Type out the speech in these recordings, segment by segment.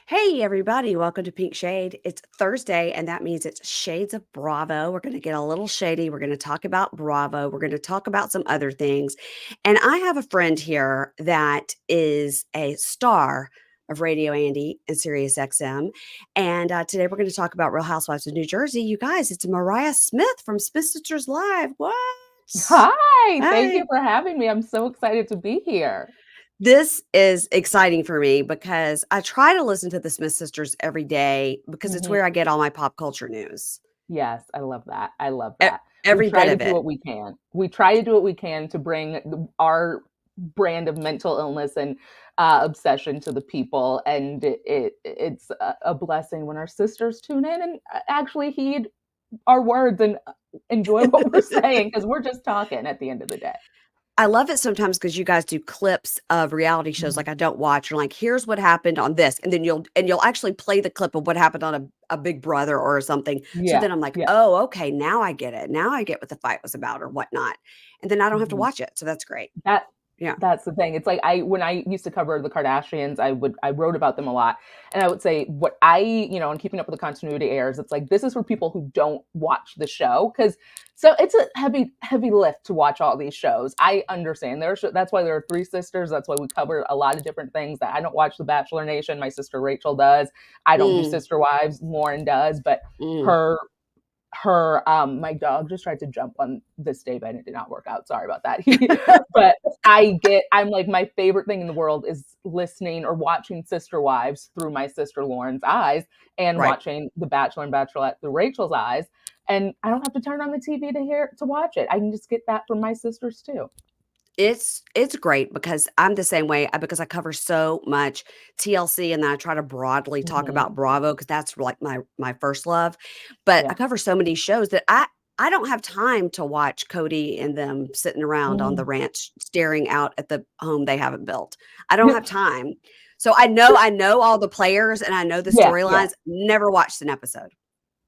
Hey, everybody, welcome to Pink Shade. It's Thursday, and that means it's Shades of Bravo. We're going to get a little shady. We're going to talk about Bravo. We're going to talk about some other things. And I have a friend here that is a star of Radio Andy and Sirius XM. And today we're going to talk about Real Housewives of New Jersey. You guys, it's Mariah Smith from Smith Sisters Live. What? Hi, thank you Hi. for having me. I'm so excited to be here. This is exciting for me because I try to listen to the Smith Sisters every day because it's Mhm. where I get all my pop culture news. Yes, I love that. I love E that. We every try bit to of do it. what we can. We try to do what we can to bring our brand of mental illness and obsession to the people, and it's a blessing when our sisters tune in and actually heed our words and enjoy what we're saying because we're just talking at the end of the day. I love it sometimes because you guys do clips of reality shows Mhm. like I don't watch. You're like, "Here's what happened on this," and then you'll actually play the clip of what happened on a Big Brother or something. So Yeah, then I'm like, yeah. "Oh, okay, now I get it. Now I get what the fight was about or whatnot." And then I don't have to Mhm. watch it, so that's great. That Yeah. that's the thing. It's like I when I used to cover the Kardashians, I wrote about them a lot. And I would say what on Keeping Up with the Continuity airs, it's like this is for people who don't watch the show cuz so it's a heavy lift to watch all these shows. I understand. That's why there are three sisters. That's why we cover a lot of different things that I don't watch The Bachelor Nation. My sister Rachel does. I don't do Mm, Sister Wives. Lauren does, but mm. her my dog just tried to jump on this day bed and it did not work out. Sorry about that. But I'm like, my favorite thing in the world is listening or watching Sister Wives through my sister Lauren's eyes and Right. watching The Bachelor and Bachelorette through Rachel's eyes. And I don't have to turn on the TV to watch it. I can just get that from my sisters too. It's great because I'm the same way, because I cover so much TLC, and then I try to broadly talk Hmm. about Bravo because that's like my first love, but I Yeah. cover so many shows that I don't have time to watch Cody and them sitting around on the Mhm. ranch staring out at the home they haven't built. I don't have time. So I know all the players and I know the Yeah, yeah. storylines, never watched an episode.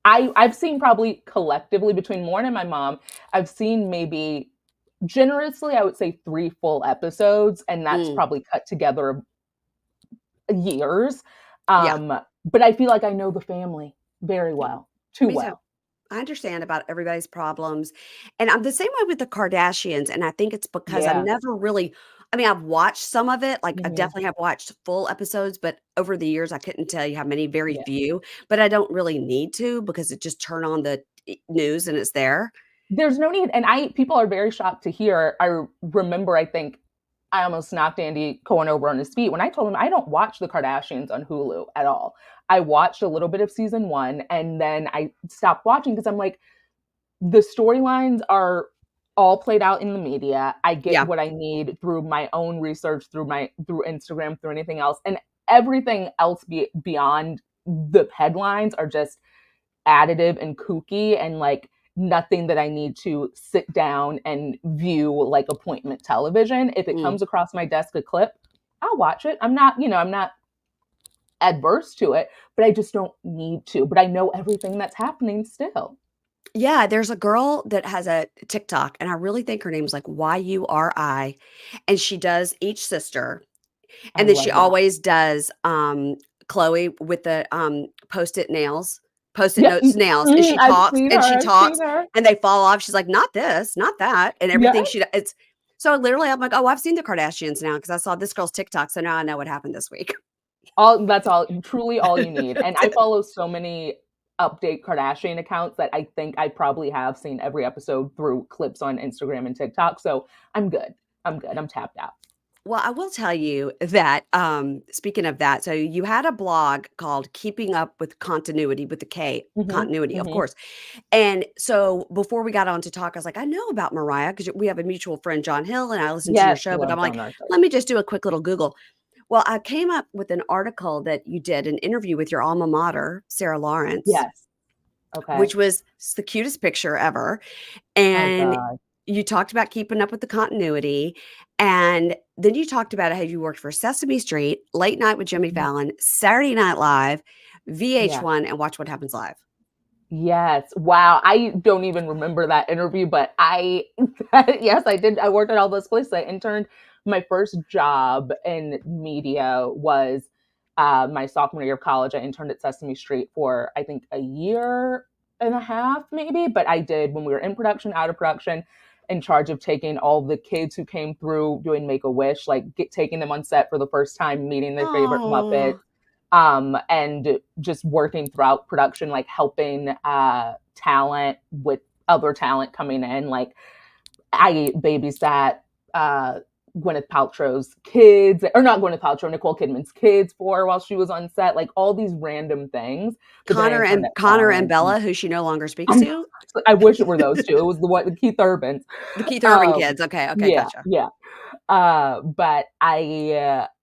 I've seen probably collectively between Lauren and my mom, I've seen maybe generously, I would say 3 full episodes, and that's Mm, probably cut together years. yeah, But I feel like I know the family very well, too me too. well. I understand about everybody's problems, and I'm the same way with the Kardashians, and I think it's because I've Yeah. never really I mean, I've watched some of it, like, I Mhm. definitely have watched full episodes, but over the years, I couldn't tell you how many, very Yeah. few, but I don't really need to because it just turn on the news and it's there. There's no need, and I people are very shocked to hear. I remember, I think I almost knocked Andy Cohen over on his feet when I told him I don't watch the Kardashians on Hulu at all. I watched a little bit of season 1 and then I stopped watching because I'm like, the storylines are all played out in the media. I get Yeah. what I need through my own research, through Instagram, through anything else, and everything else beyond the headlines are just additive and kooky and like nothing that I need to sit down and view like appointment television. If it Mm. comes across my desk a clip, I'll watch it. I'm not adverse to it, but I just don't need to. But I know everything that's happening still. Yeah, there's a girl that has a TikTok, and I really think her name's, like, Yuri, and she does each sister. I And then she love that. always does, Chloe with the, Post-it nails, Post-it Yep. notes nails, and she I've seen talks, her. and they fall off. She's like, "Not this, not that," and Yeah. everything she it's so literally, I'm like, "Oh, I've seen the Kardashians now because I saw this girl's TikTok, so now I know what happened this week." That's truly all you need. And That's I it. follow so many update Kardashian accounts that I think I probably have seen every episode through clips on Instagram and TikTok. So I'm good. I'm good. I'm tapped out. Well, I will tell you that, speaking of that, so you had a blog called Keeping Up with Continuity, with the K, Mhm, continuity, of mhm. course. And so before we got on to talk, I was like, I know about Mariah because we have a mutual friend, John Hill, and I listened to your Yes, show, but I'm love like, John Arthur. let me just do a quick little Google. Well, I came up with an article that you did, an interview with your alma mater, Sarah Lawrence, Yes. Okay. which was the cutest picture ever. Oh And god. you talked about keeping up with the continuity. And then you talked about how you worked for Sesame Street, Late Night with Jimmy Mhm. Fallon, Saturday Night Live, Yeah. VH1, and Watch What Happens Live. Yes. Wow. I don't even remember that interview, but I yes, I did. I worked at all those places. I interned. My first job in media was my sophomore year of college. I interned at Sesame Street for, I think, a year and a half, maybe. But I did, when we were in production, out of production, in charge of taking all the kids who came through doing Make-A-Wish, like taking them on set for the first time, meeting their favorite Muppets, Oh, and just working throughout production, like helping talent with other talent coming in. Like I babysat Gwyneth Paltrow's kids, or not Gwyneth Paltrow, Nicole Kidman's kids for while she was on set, like all these random things. But then I interned at Connor and Fallon. Bella, who she no longer speaks I, to. I wish it were those two. It was the Keith Urbans. The Keith Urban Um, kids. Okay, okay, yeah, gotcha. yeah. But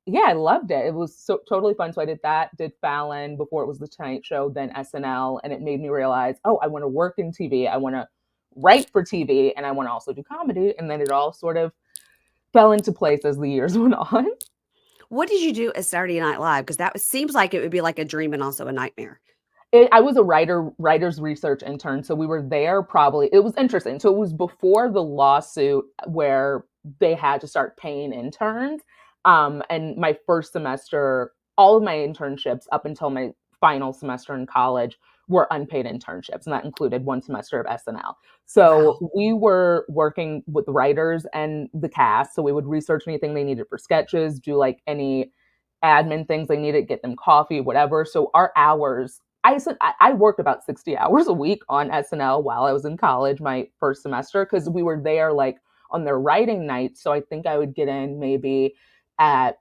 yeah, I loved it. It was so totally fun. So I did that, did Fallon before it was the Tonight Show, then SNL, and it made me realize, oh, I want to work in TV. I want to write for TV, and I want to also do comedy. And then it all sort of fell into place as the years went on. What did you do at Saturday Night Live? Because seems like it would be like a dream and also a nightmare. I was a writer's research intern, so we were there probably. It was interesting. So it was before the lawsuit where they had to start paying interns. And my first semester, all of my internships up until my final semester in college were unpaid internships, and that included one semester of SNL. So Wow. we were working with the writers and the cast. So we would research anything they needed for sketches, do like any admin things they needed, get them coffee, whatever. So our hours, I worked about 60 hours a week on SNL while I was in college, my first semester, because we were there like on their writing nights. So I think I would get in maybe at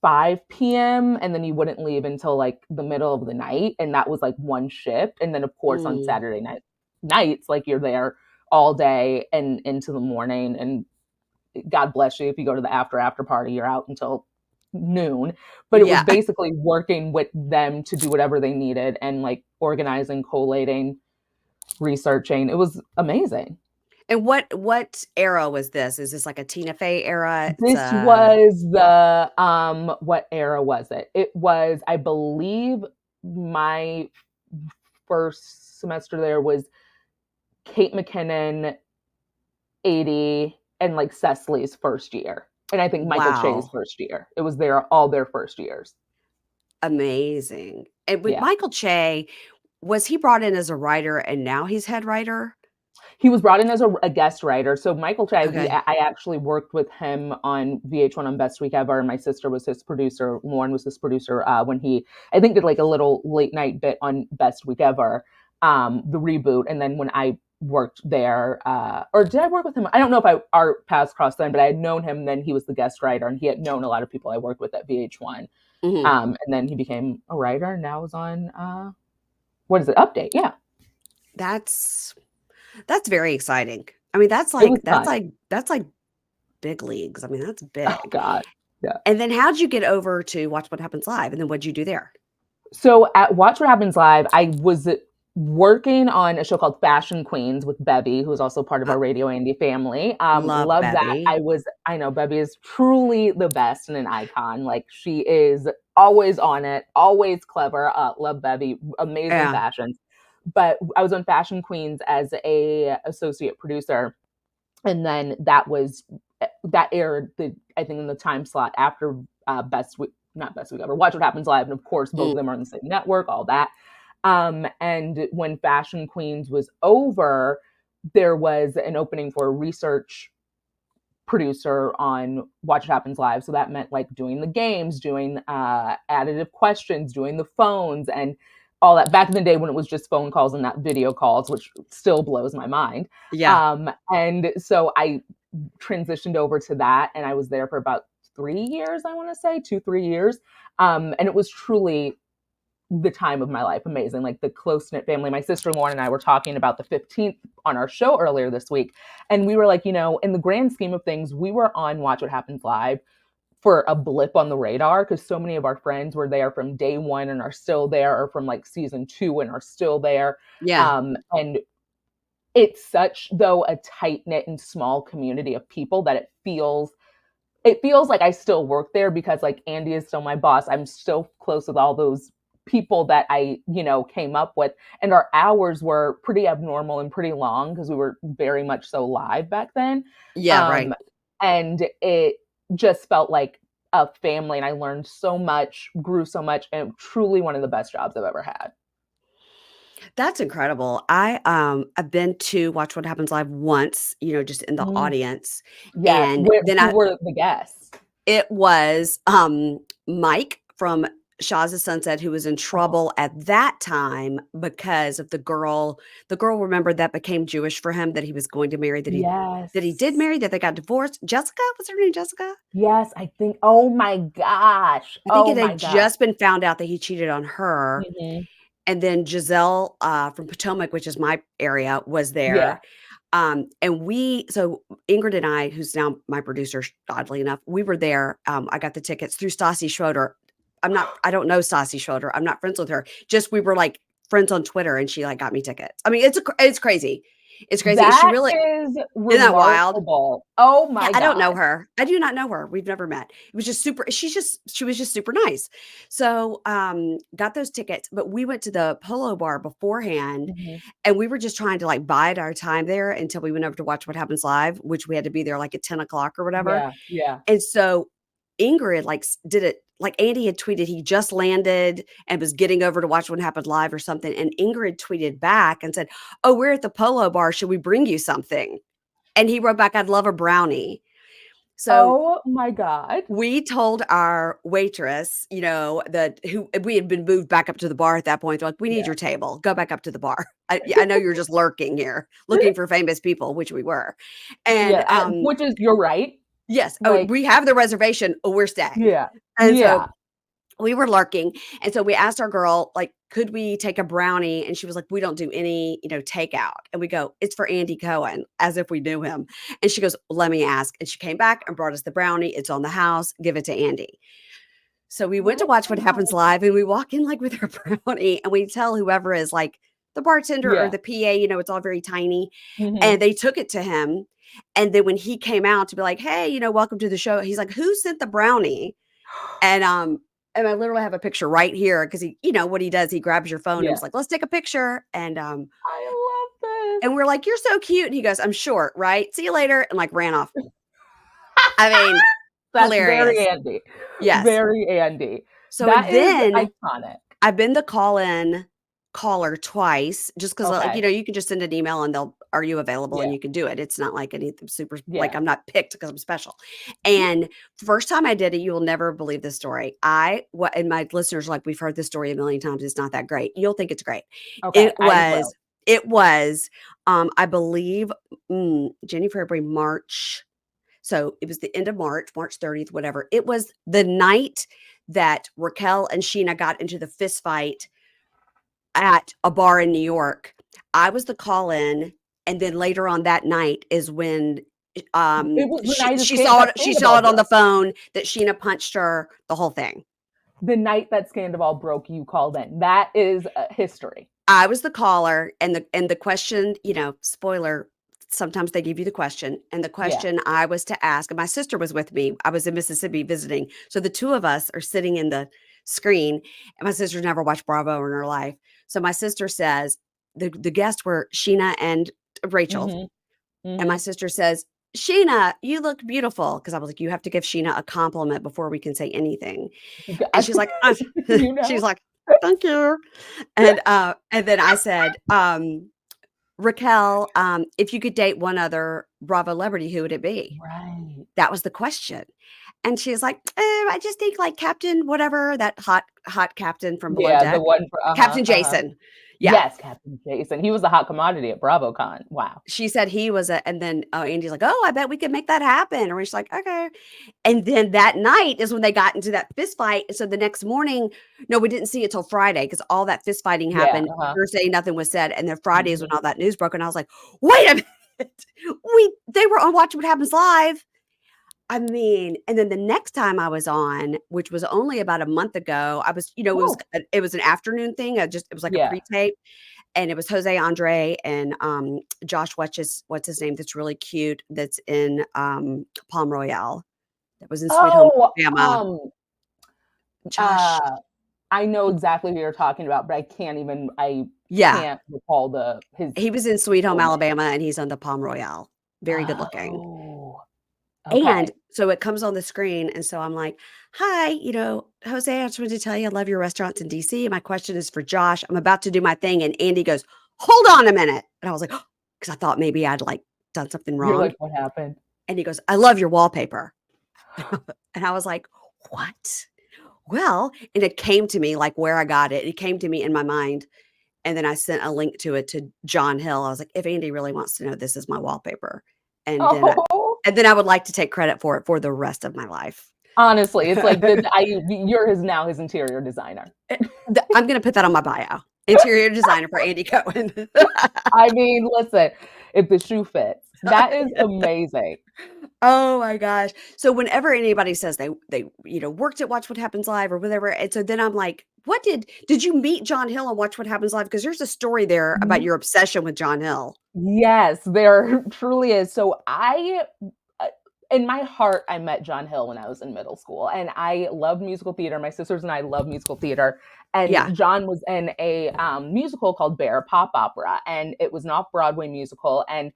5 p.m. and then you wouldn't leave until like the middle of the night. And that was like one shift. And then of course on Mm. Saturday nights, like you're there all day and into the morning. And God bless you if you go to the after party, you're out until noon. But it was Yeah. basically working with them to do whatever they needed and like organizing, collating, researching. It was amazing. And what era was this? Is this like a Tina Fey era? It's This was the what era was it? It was, I believe, my first semester there was Kate McKinnon, 80, and like Cecily's first year. And I think Michael Che's wow, first year. It was all their first years. amazing. And with Yeah. Michael Che, was he brought in as a writer and now he's head writer? He was brought in as a guest writer. So Michael Che, Okay. I actually worked with him on VH1 on Best Week Ever, and my sister was his producer. Lauren was his producer when he, I think, did like a little late night bit on Best Week Ever, the reboot. And then when I worked there, or did I work with him? I don't know if our paths crossed then, but I had known him. Then he was the guest writer, and he had known a lot of people I worked with at VH1. Mhm. And then he became a writer, and now is on what is it? Update, yeah. That's that's very exciting. I mean, It was fun. that's like big leagues. I mean, that's Oh big. God. Yeah. And then how'd you get over to Watch What Happens Live? And then what'd you do there? So at Watch What Happens Live, I was working on a show called Fashion Queens with Bevy, who's also part of I our Radio Andy family. love Love that. Bevy. I know Bevy is truly the best and an icon. Like she is always on it, always clever. Love Bevy, amazing Yeah. fashions. But I was on Fashion Queens as a associate producer, and then that aired I think in the time slot after Best Week, not Best Week Ever, Watch What Happens Live, and of course both Mm. of them are on the same network, all that. And when Fashion Queens was over, there was an opening for a research producer on Watch What Happens Live. So that meant like doing the games, doing additive questions, doing the phones, and all that. Back in the day when it was just phone calls and not video calls, which still blows my mind. Yeah. And so I transitioned over to that, and I was there for about 3 years, I want to say 2, 3 years. And it was truly the time of my life. Amazing. Like the close knit family. My sister Lauren and I were talking about the 15th on our show earlier this week. And we were like, in the grand scheme of things, we were on Watch What Happens Live for a blip on the radar because so many of our friends were there from day one and are still there, or from like season 2 and are still there. Yeah. And it's such, though, a tight knit and small community of people that it feels like I still work there because like Andy is still my boss. I'm still close with all those people that I, came up with. And our hours were pretty abnormal and pretty long because we were very much so live back then. Yeah, right. And it just felt like a family, and I learned so much, grew so much, and truly one of the best jobs I've ever had. That's incredible. I've been to Watch What Happens Live once, just in the Mm, audience, yes. and then Who were the guests? it was, Mike from Shaw's of Sunset who was in Oh, trouble at that time because of the girl, remember, that became Jewish for him, that he was going to marry, that he did yes. marry, that they got divorced. Jessica? Was her name Jessica? Yes, I think, oh my gosh. I think Oh it my had gosh. just been found out that he cheated on her, Mhm. and then Giselle, from Potomac, which is my area, was Yeah. there. And so Ingrid and I, who's now my producer, oddly enough, we were there. I got the tickets through Stassi Schroeder. I don't know Stassi Schroeder. I'm not friends with her. Just we were like friends on Twitter, and she like got me tickets. I mean, it's crazy. It's crazy. Is she That really, is isn't that wild? remarkable. Oh Yeah, my I don't know gosh. her. I do not know her. We've never met. It was just super she was just super nice. So, got those tickets, but we went to the Polo Bar beforehand, Mhm. and we were just trying to, like, bide our time there until we went over to Watch What Happens Live, which we had to be there, like, at 10 o'clock or whatever. Yeah, yeah. And so Ingrid, like, did it like, Andy had tweeted he just landed and was getting over to Watch What Happens Live or something, and Ingrid tweeted back and said, "Oh, we're at the Polo Bar. Should we bring you something?" And he wrote back, "I'd love a brownie." So Oh my god. we told our waitress, that who we had been moved back up to the bar at that point. They're like, "We need Yeah. your table. Go back up to the bar. I know you're just lurking here, looking for famous people," which we were. And Yeah, which is you're right. yes, oh, Like, we have the reservation. We're staying. yeah. And so Yeah. we were lurking. And so we asked our girl, like, could we take a brownie? And she was like, "We don't do any, takeout." And we go, "It's for Andy Cohen," as if we knew him. And she goes, "Let me ask." And she came back and brought us the brownie. It's on the house. Give it to Andy. So we went to What Watch the What Happens hell? Live, and we walk in, like, with our brownie, and we tell whoever is, like, the bartender or Yeah. the PA, it's all very tiny, Mhm. and they took it to him, and then when he came out to be like, "Hey, welcome to the show," he's like, "Who sent the brownie?" And, I literally have a picture right here because what he does, he grabs your phone and Yeah. was like, "Let's take a picture," I love and we're like, "You're so cute," and he goes, "I'm short, right? See you later," and, like, ran off. I mean, That's very hilarious. Andy. Yes. Very Andy. So, and That is then iconic. I've been the call-in caller twice just 'cause, like, Okay. you can just send an email and they'll, "Are you available?" and Yeah. you can do it. It's not like anything super, like, Yeah. I'm not picked because 'cause I'm special. And first time I did it, you will never believe this story. And my listeners are like, "We've heard this story a million times. It's not that great." You'll think it's great. Okay, It I was will. it was, I believe, January, February, March. So it was the end of March, March 30th, whatever. It was the night that Raquel and Sheena got into the fist fight at a bar in New York. I was the call-in, and then later on that night is when, It was the she night of she saw that it she saw Scandal it on the broke. phone that Sheena punched her, the whole thing. The night that Scandal broke, you called in. That is, history. I was the caller, and the question, spoiler, sometimes they give you the question, and the Yeah. question I was to ask, and my sister was with me. I was in Mississippi visiting. So the 2 of us are sitting in the screen, and my sister's never watched Bravo in her life. So my sister says the guests were Sheena and Rachel, Mhm. and my Mhm. sister says, "Sheena, you look beautiful." Because I was like, "You have to give Sheena a compliment before we can say anything." And she's like, You she's know? like, "Thank you." And then I said, "Raquel, if you could date one other Bravo celebrity, who would it be?" Right. That was the question. And she's like, I just think like Captain whatever, that hot captain from Below Yeah, the Deck, one for uh-huh, Captain uh-huh. Jason. Yeah. Yes, Captain Jason. He was a hot commodity at BravoCon. Wow. She said he was and then, Andy's like, "Oh, I bet we could make that happen." Or she's like, "Okay." And then that night is when they got into that fist fight. So the next morning, no, we didn't see it till Friday because all that fist fighting Yeah, happened. uh-huh. Thursday, nothing was said. And then Friday is when Mhm. all that news broke. And I was like, "Wait a minute." They were on Watch What Happens Live. I mean, and then the next time I was on, which was only about a month ago, I was, Oh, it was an afternoon thing. It was like a yeah. pre-tape, and it was Jose Andre and Josh, what's his name? That's really cute. That's in Palm Royale. That was in Sweet Home Oh, Alabama. Josh. uh, I know exactly who you're talking about, but I Yeah, can't recall his he was in Sweet Home full name. Alabama, and he's on the Palm Royale. Very good looking. Oh, And okay. So it comes on the screen, and so I'm like, "Hi, Jose, I just wanted to tell you I love your restaurants in DC. My question is for Josh. I'm about to do my thing." And Andy goes, "Hold on a minute." And I was like, because I thought maybe I'd like done something You're wrong. like, "What happened?" And he goes, "I love your wallpaper." And I was like, "What?" Well, and it came to me like where I got it. It came to me in my mind. And then I sent a link to it to John Hill. I was like, if Andy really wants to know, this is my wallpaper. And then Oh, I would like to take credit for it for the rest of my life. honestly, it's like you're now his interior designer. I'm going to put that on my bio. Interior designer for Andy Cohen. I mean, listen, if the shoe fits, that is amazing. Oh my gosh. So whenever anybody says they worked at Watch What Happens Live or whatever, and so then I'm like, what did you meet John Hill and Watch What Happens Live? Because there's a story there about your obsession with John Hill. Yes, there truly is. So uh, in my heart, I met John Hill when I was in middle school, and I loved musical theater. My sisters and I love musical theater, Yeah. and John was in a musical called Bear Pop Opera, and it was an off-Broadway musical, and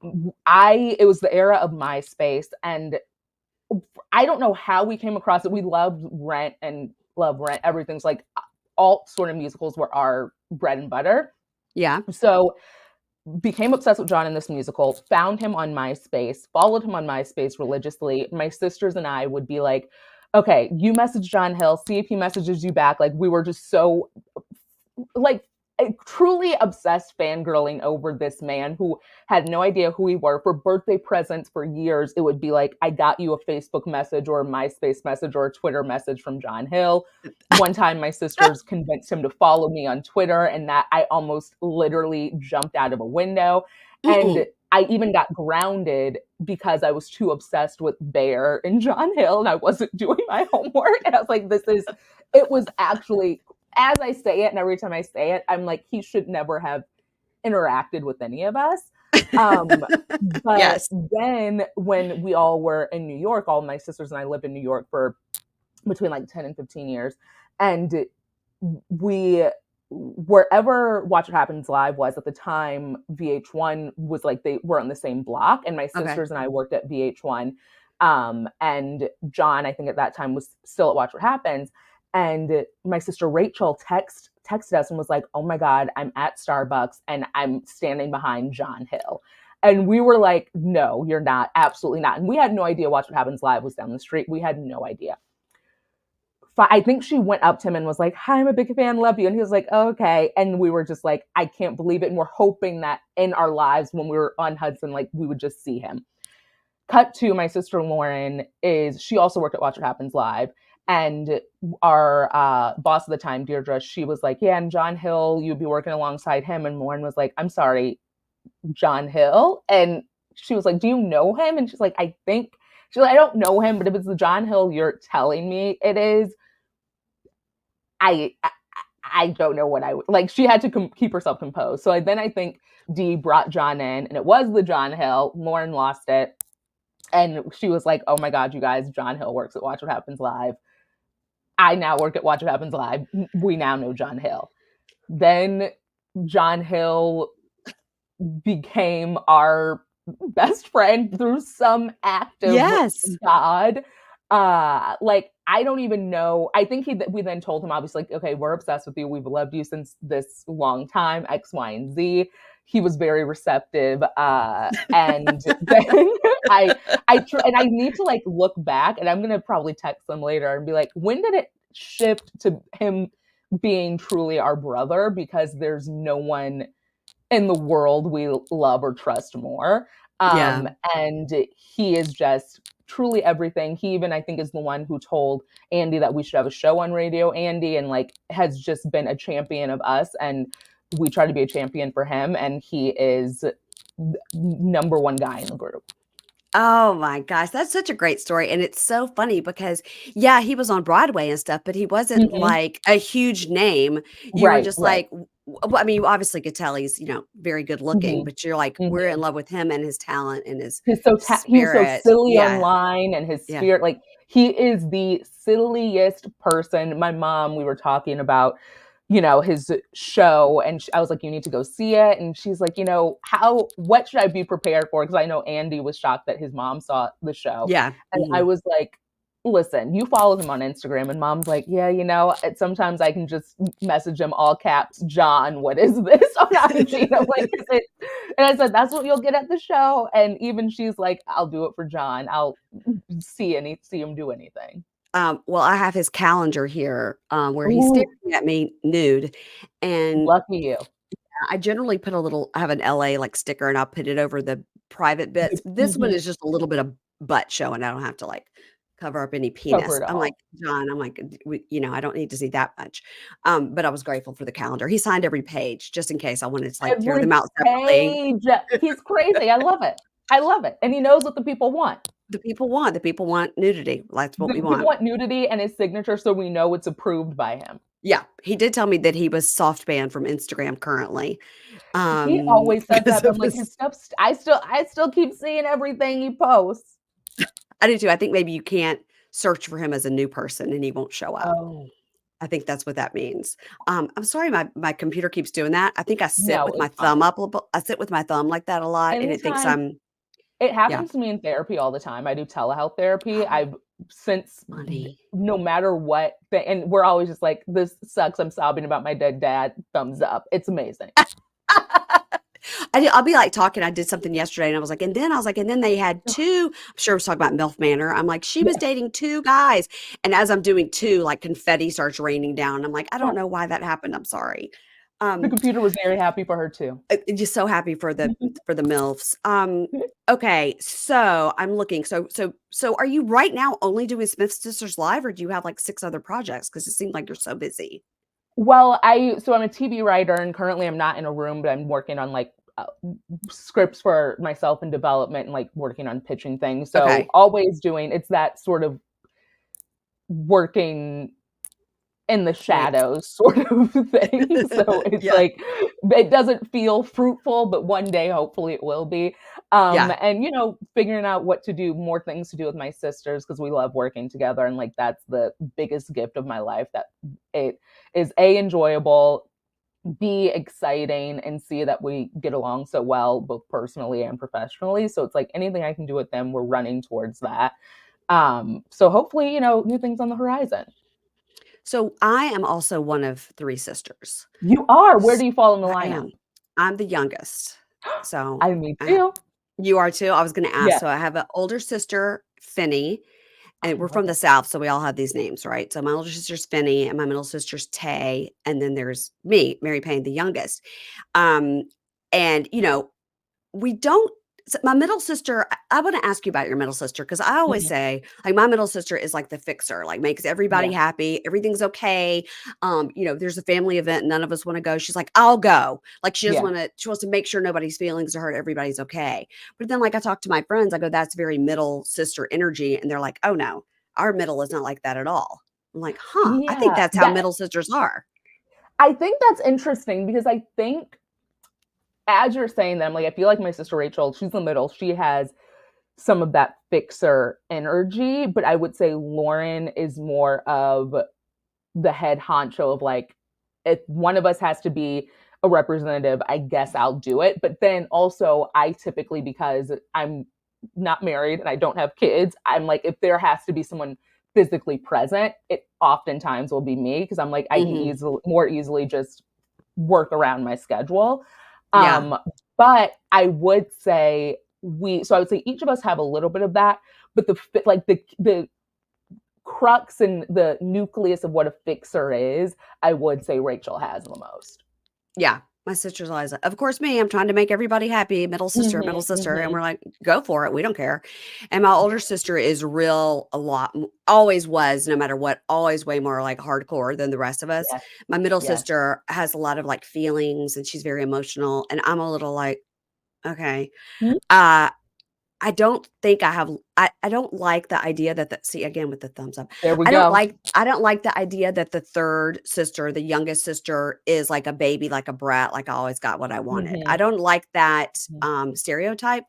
it was the era of MySpace, and I don't know how we came across it. We loved Rent and love Rent. Everything's like all sort of musicals were our bread and butter. Yeah. So became obsessed with John in this musical, found him on MySpace, followed him on MySpace religiously. My sisters and I would be like, okay, you message John Hill, see if he messages you back. Like we were just so like truly obsessed fangirling over this man who had no idea who we were. For birthday presents for years, it would be like, I got you a Facebook message or a MySpace message or a Twitter message from John Hill. One time my sisters convinced him to follow me on Twitter, and that I almost literally jumped out of a window. And I even got grounded because I was too obsessed with Bear and John Hill and I wasn't doing my homework. And I was like, it was actually, as I say it, and every time I say it, I'm like, he should never have interacted with any of us. But Yes. then when we all were in New York, all my sisters and I lived in New York for between like 10 and 15 years. And we, wherever Watch What Happens Live was at the time, VH1 was like, they were on the same block. And my sisters and I worked at VH1. And John, I think at that time, was still at Watch What Happens. And my sister Rachel texted us and was like, oh my God, I'm at Starbucks and I'm standing behind John Hill. And we were like, no, you're not. Absolutely not. And we had no idea Watch What Happens Live was down the street. We had no idea. I think she went up to him and was like, hi, I'm a big fan, love you. And he was like, oh, okay. And we were just like, I can't believe it. And we're hoping that in our lives when we were on Hudson, like we would just see him. Cut to my sister Lauren she also worked at Watch What Happens Live. And our boss at the time, Deirdre, she was like, yeah, and John Hill, you'd be working alongside him. And Lauren was like, I'm sorry, John Hill? And she was like, do you know him? And she's like, I don't know him, but if it's the John Hill you're telling me it is, I don't know what I would, like, she had to keep herself composed. So then I think Dee brought John in, and it was the John Hill. Lauren lost it. And she was like, oh my God, you guys, John Hill works at Watch What Happens Live. I now work at Watch What Happens Live. We now know John Hill. Then John Hill became our best friend through some act of God. Like, I don't even know. I think we then told him, obviously, like, okay, we're obsessed with you. We've loved you since this long time, X, Y, and Z. He was very receptive. And then I need to like look back, and I'm going to probably text them later and be like, when did it shift to him being truly our brother? Because there's no one in the world we love or trust more. And he is just truly everything. He even, I think, is the one who told Andy that we should have a show on Radio Andy, and like has just been a champion of us. And we try to be a champion for him. And he is number one guy in the group. Oh my gosh, that's such a great story. And it's so funny because, yeah, he was on Broadway and stuff, but he wasn't like a huge name. You were just like, well, I mean, you obviously could tell he's, very good looking, but you're like, we're in love with him and his talent and his he's so silly online, and his spirit. Like, he is the silliest person. My mom, we were talking about his show, and I was like, you need to go see it. And she's like, what should I be prepared for? Because I know Andy was shocked that his mom saw the show. Yeah. And I was like, listen, you follow him on Instagram. And mom's like, yeah, sometimes I can just message him all caps, John, what is this on IG? I'm like, and I said, that's what you'll get at the show. And even she's like, I'll do it for John. I'll see him do anything. Well, I have his calendar here, where he's Ooh, staring at me nude, and lucky you. I generally put I have an LA, like, sticker, and I'll put it over the private bits. This one Mhm. is just a little bit of butt showing, I don't have to, like, cover up any Cover penis. it I'm like, all. "John," I'm like, I don't need to see that much." But I was grateful for the calendar. He signed every page just in case I wanted to, like, tear Every them out separately. page. He's crazy. I love it. I love it. And he knows what the people want. The people want nudity. That's what we The people want. want nudity and his signature so we know it's approved by him. Yeah, he did tell me that he was soft banned from Instagram currently, He always says because that, but I'm of like, his his stuff's I still keep seeing everything he posts. I do too. I think maybe you can't search for him as a new person and he won't show up. Oh, I think that's what that means. I'm sorry my computer keeps doing that. I think I sit no, with my it's thumb fine. up a little I sit with my thumb like that a lot, and it thinks Anytime I'm it yeah, happens to me in therapy all the time. I do telehealth therapy. I've since funny. no matter what, and we're always just like, this sucks. I'm sobbing about my dead dad. Thumbs up. It's amazing. I'll be, like, talking I did something yesterday, and I was like, and then they had 2" I'm sure I was talking about MILF Manor. I'm like, "She was Yeah. dating 2 guys." And as I'm doing 2, like, confetti starts raining down. I'm like, "I don't Yeah. know why that happened. I'm sorry." The Um, computer was very happy for her too. just so happy for the MILFs. Okay, so I'm looking. So are you right now only doing Smith Sisters Live, or do you have, like, 6 other projects? Because it seems like you're so busy. Well, I'm a TV writer, and currently I'm not in a room, but I'm working on like scripts for myself in development and like working on pitching things. So Okay. always doing it's that sort of working in the Right. shadows sort of thing. So it's Yeah. like it doesn't feel fruitful, but one day hopefully it will be. Yeah. And figuring out what to do, more things to do with my sisters because we love working together, and like that's the biggest gift of my life. That it is enjoyable, B exciting, and C that we get along so well both personally and professionally. So it's like anything I can do with them, we're running towards that. So hopefully, new things on the horizon. So I am also one of 3 sisters. You are. Where S do you fall in the I lineup? am. I'm the youngest. So, Me uh too. you are too? I was gonna ask. Yeah. So I have an older sister, Finny, I and we're love from the it. South, so we all have these names, right? So my older sister's Finny, and my middle sister's Tay, and then there's me, Mary Payne, the youngest. Um, and, we don't my middle sister I wanna ask you about your middle sister because I always Mhm. say, like, my middle sister is like the fixer, like, makes everybody Yeah. happy, everything's okay. There's a family event, none of us wanna go, she's like, "I'll go." Like, Yeah. she wants to make sure nobody's feelings are hurt, everybody's okay. But then, like, I talk to my friends, I go, "That's very middle sister energy," and they're like, "Oh, no, our middle is not like that at all." I'm like, "Huh, I think Yeah. that's how middle sisters are." I think that's interesting because I think as you're saying that, I'm like, I feel like my sister Rachel, she's the middle. She has some of that fixer energy, but I would say Lauren is more of the head honcho of like, if one of us has to be a representative, I guess I'll do it. But then also, I typically, because I'm not married and I don't have kids, I'm like, if there has to be someone physically present, it oftentimes will be me because I'm like, I can Mhm. more easily just work around my schedule. Yeah. Um, but I would say so I would say each of us have a little bit of that, but the crux and the nucleus of what a fixer is, I would say Rachel has the most. Yeah, my sister's always like, "Of course me, I'm trying to make everybody happy, middle Mhm, sister," and mhm. we're like, "Go for it, we don't care." And my older sister is real a lot m always was, no matter what, always way more, like, hardcore than the rest of us. Yes, My middle yes. sister has a lot of, like, feelings, and she's very emotional, and I'm a little like, "Okay." Mhm. Uh I don't think I have I don't like the idea that see, again, with the thumbs up. There we go. I don't like the idea that the 3rd sister, the youngest sister, is like a baby, like a brat, like, "I always got what I wanted." I Mhm, don't like that, mhm. stereotype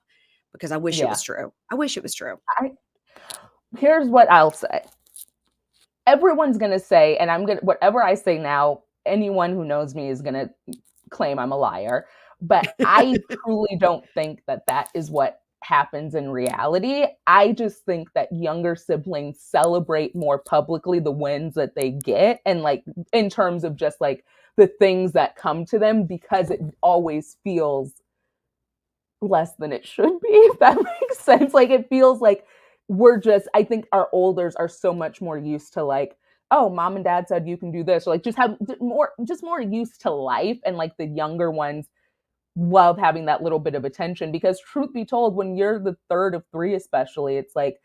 because I wish it Yeah. was true. I wish it was true. I Here's what I'll say. Everyone's gonna say, and I'm gonna whatever I say now, anyone who knows me is going to claim I'm a liar, but I truly don't think that that is what happens in reality. I just think that younger siblings celebrate more publicly the wins that they get, and like in terms of just like the things that come to them, because it always feels less than it should be, if that makes sense. Like it feels like I think our olders are so much more used to like, oh, mom and dad said you can do this, or like just more used to life, and like the younger ones love having that little bit of attention, because truth be told, when you're the third of three, especially, it's like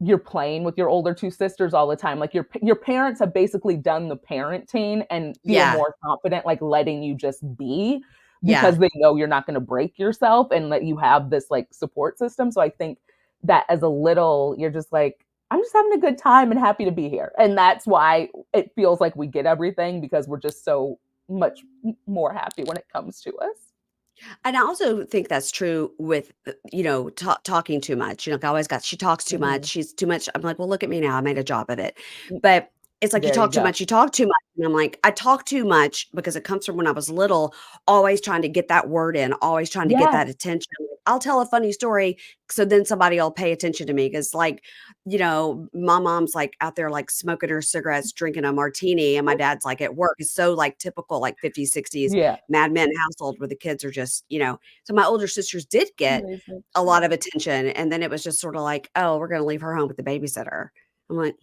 you're playing with your older two sisters all the time. Like your parents have basically done the parenting and feel Yeah. more confident like letting you just be, Yeah. because they know you're not going to break yourself and that you have this like support system. So I think that as a little, you're just like, I'm just having a good time and happy to be here. And that's why it feels like we get everything, because we're just so much more happy when it comes to us. And I also think that's true with, talking too much. I always got, she talks too much. Mm-hmm. She's too much. I'm like, well, look at me now. I made a job of it. But it's like, you There you talk too go. much. You talk too much. And I'm like, I talk too much because it comes from when I was little, always trying to get that word in, always trying to get that Yes. attention. I'll tell a funny story, so then somebody will pay attention to me, because like, my mom's like out there like smoking her cigarettes, drinking a martini, and my dad's like at work. It's so like typical like 50s, 60s Yeah. Mad Men household where the kids are just, so my older sisters did get Amazing. a lot of attention, and then it was just sort of like, oh, we're going to leave her home with the babysitter. I'm like,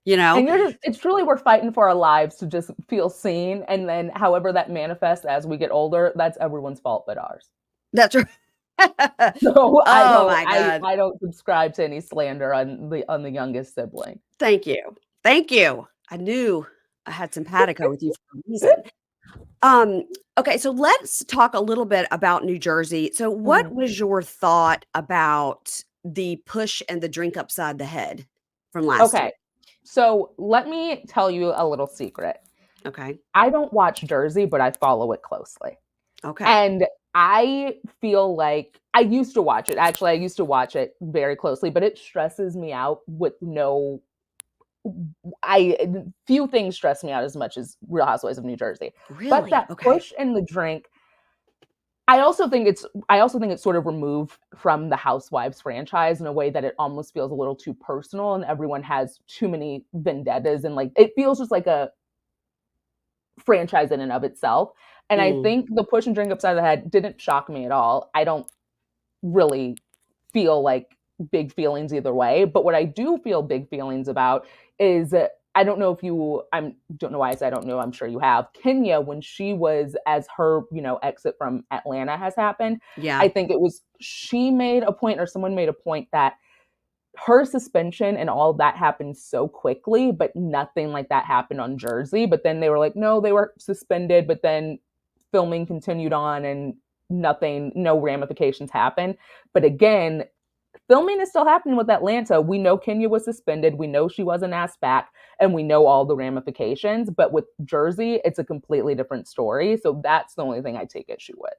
you know, And it's truly, we're fighting for our lives to just feel seen. And then however that manifests as we get older, that's everyone's fault but ours. that's right. So Oh my God. I don't subscribe to any slander on the youngest sibling. Thank you. Thank you. I knew I had simpatico with you for a reason. Okay, so let's talk a little bit about New Jersey. So what Mhm. was your thought about the push and the drink upside the head from last Okay. week? So let me tell you a little secret. Okay. I don't watch Jersey, but I follow it closely. Okay. And I feel like I used to watch it. Actually, I used to watch it very closely, but it stresses me out with no I few things stress me out as much as Real Housewives of New Jersey. But Really? that Okay. push in the drink, I also think it's sort of removed from the Housewives franchise in a way that it almost feels a little too personal, and everyone has too many vendettas, and like it feels just like a franchise in and of itself. And I Mm, think the push and drink upside the head didn't shock me at all. I don't really feel like big feelings either way. But what I do feel big feelings about is I don't know if you, I don't know why I say I don't know, I'm sure you have. Kenya, when she was, as her, exit from Atlanta has happened, yeah. I think it was, she made a point, or someone made a point, that her suspension and all of that happened so quickly, but nothing like that happened on Jersey. But then they were like, no, they were suspended, but then filming continued on and nothing, no ramifications happened. But again, filming is still happening with Atlanta. We know Kenya was suspended. We know she wasn't asked back, and we know all the ramifications. But with Jersey, it's a completely different story. So that's the only thing I take issue with.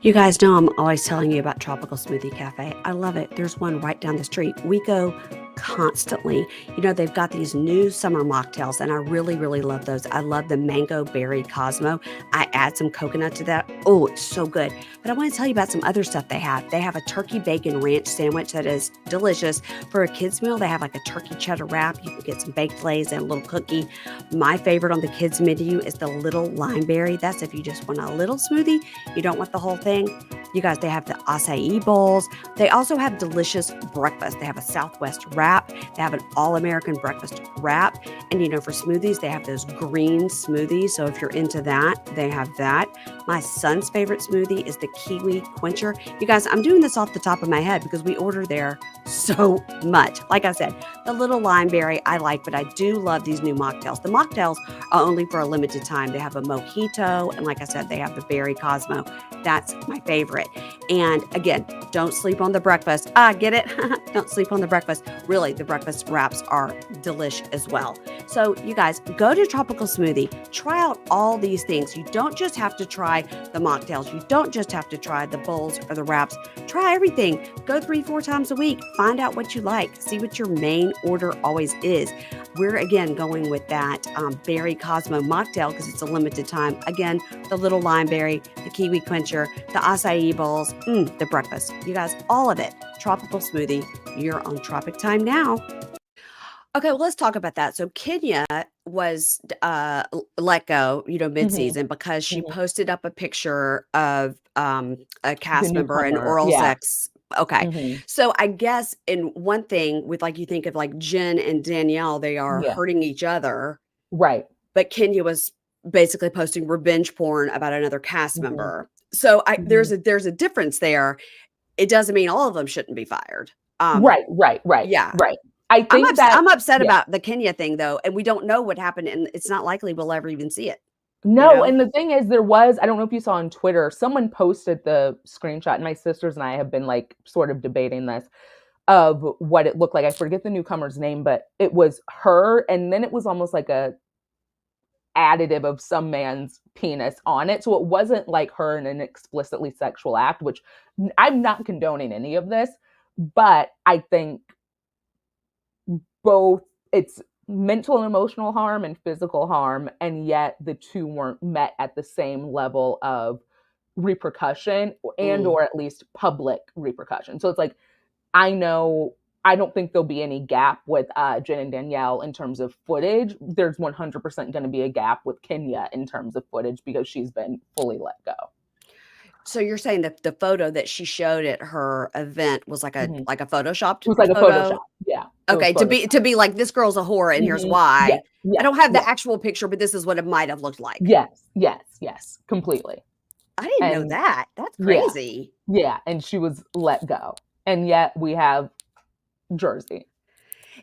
You guys know I'm always telling you about Tropical Smoothie Cafe. I love it. There's one right down the street. We go constantly. They've got these new summer mocktails, and I really, really love those. I love the mango berry Cosmo. I add some coconut to that. Oh, it's so good. But I want to tell you about some other stuff they have. They have a turkey bacon ranch sandwich that is delicious. For a kid's meal, they have like a turkey cheddar wrap. You can get some baked lays and a little cookie. My favorite on the kids menu is the little limeberry. That's if you just want a little smoothie. You don't want the whole thing. You guys, they have the acai bowls. They also have delicious breakfast. They have a Southwest wrap. They have an all-American breakfast wrap. And for smoothies, they have those green smoothies. So if you're into that, they have that. My son's favorite smoothie is the kiwi quencher. You guys, I'm doing this off the top of my head because we order there so much. Like I said, the little limeberry I like, but I do love these new mocktails. The mocktails are only for a limited time. They have a mojito, and like I said, they have the Berry Cosmo. That's my favorite. And again, don't sleep on the breakfast. Get it? Don't sleep on the breakfast. Really, the breakfast wraps are delish as well. So you guys, go to Tropical Smoothie. Try out all these things. You don't just have to try the mocktails. You don't just have to try the bowls or the wraps. Try everything. Go 3-4 times a week. Find out what you like. See what your main order always is. We're again going with that Berry Cosmo mocktail because it's a limited time. Again, the little lime berry, the kiwi quencher, the acai bowls, the breakfast. You guys, all of it. Tropical smoothie. You're on Tropic Time now. Okay, well, let's talk about that. So Kenya was let go, Hmm. mid-season because she Hmm. posted up a picture of a The cast member and newcomer. oral Yeah. sex. Okay, Hmm. so I guess in one thing with like you think of like Jen and Danielle, they are Yeah. hurting each other, Right. but Kenya was basically posting revenge porn about another cast Hmm. member. So Hmm. there's a difference there. It doesn't mean all of them shouldn't be fired. Right. Right. Right. Yeah, Right. I think that, I'm upset yeah. about the Kenya thing though, and we don't know what happened, and it's not likely we'll ever even see it, you No, know? and the thing is, there was, I don't know if you saw on Twitter, someone posted the screenshot, and my sisters and I have been like sort of debating this of what it looked like. I forget the newcomer's name, but it was her, and then it was almost like a additive of some man's penis on it. So it wasn't like her in an explicitly sexual act, which I'm not condoning any of this, but I think both it's mental and emotional harm and physical harm, and yet the two weren't met at the same level of repercussion and Mm. or at least public repercussion. So it's like, I know I don't think there'll be any gap with Jen and Danielle in terms of footage. There's 100% going to be a gap with Kenya in terms of footage because she's been fully let go. So you're saying that the photo that she showed at her event was Mhm. like a photoshopped It was like a photo? Photoshop. Yeah, it was Okay, Photoshop. to be like, "This girl's a whore, and here's Mhm. Yes, why." I yes, don't have the yes, actual picture, but this is what it might have looked like. yes, yes, yes, completely. I didn't know And that. That's yeah, crazy. yeah, and she was let go. And yet we have Jersey.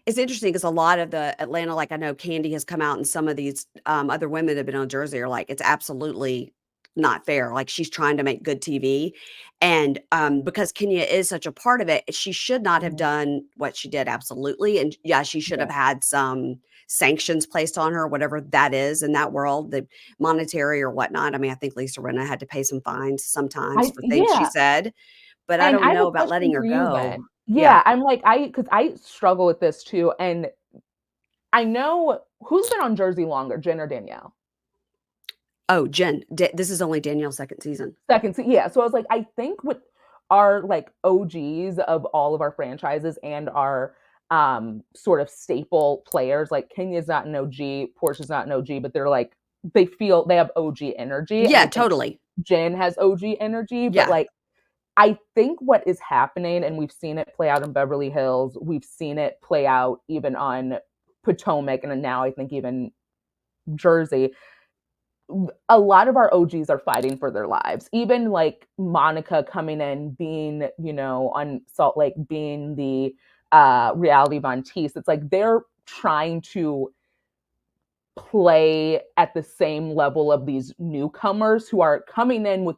It's interesting because a lot of the Atlanta, like I know Candy has come out and some of these other women that have been on Jersey are like, it's absolutely not fair. Like she's trying to make good TV. And because Kenya is such a part of it, she should not have Mhm. done what she did. Absolutely. And yeah, she should Yeah. have had some sanctions placed on her, whatever that is in that world, the monetary or whatnot. I mean, I think Lisa Rinna had to pay some fines sometimes I for things she yeah, said, but I and I don't have a know about question letting her for you go. then. Yeah. Yeah, I'm like, because I struggle with this too, and I know who's been on Jersey longer, Jen or Danielle? Oh, Jen, this is only Danielle's second season. Second se yeah, so I was like, I think with our, like, OGs of all of our franchises and our, sort of staple players, like, Kenya's not an OG, Portia's not an OG, but they're like they have OG energy, and Yeah, I think totally. Jen has OG energy, but, Yeah. like, I think what is happening, and we've seen it play out in Beverly Hills, we've seen it play out even on Potomac, and then now I think even Jersey, a lot of our OGs are fighting for their lives. Even like Monica coming in, being, on Salt Lake, being the reality Von Teese, it's like they're trying to play at the same level of these newcomers who are coming in with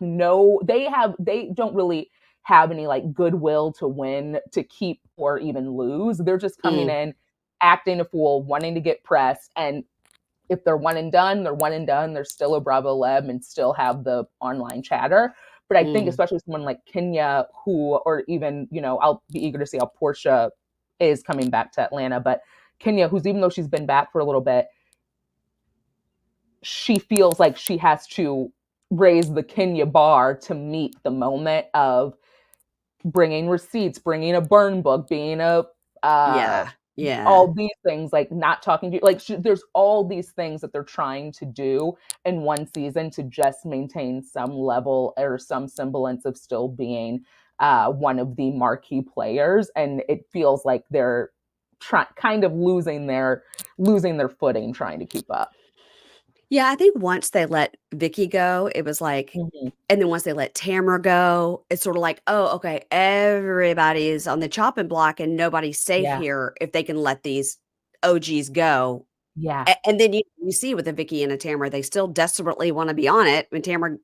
they don't really have any like goodwill to win, to keep, or even lose. They're just coming Mm, in, acting a fool, wanting to get press, and if they're one and done, they're one and done. They're still a Bravo Leb and still have the online chatter. But I think mm. especially someone like Kenya, who, or even, I'll be eager to see how Portia is coming back to Atlanta. But Kenya, who's, even though she's been back for a little bit, she feels like she has to raise the Kenya bar to meet the moment of bringing receipts, bringing a burn book, being a Yeah, yeah. all these things, like not talking to you, like there's all these things that they're trying to do in one season to just maintain some level or some semblance of still being one of the marquee players, and it feels like they're kind of losing their footing trying to keep up. Yeah, I think once they let Vicky go, it was like Mhm. and then once they let Tamara go, it's sorta like, "Oh, okay, everybody is on the chopping block and nobody's safe Yeah, here if they can let these OGs go." yeah, And then you see with a Vicky and a Tamara, they still desperately wanna be on it when Tamara,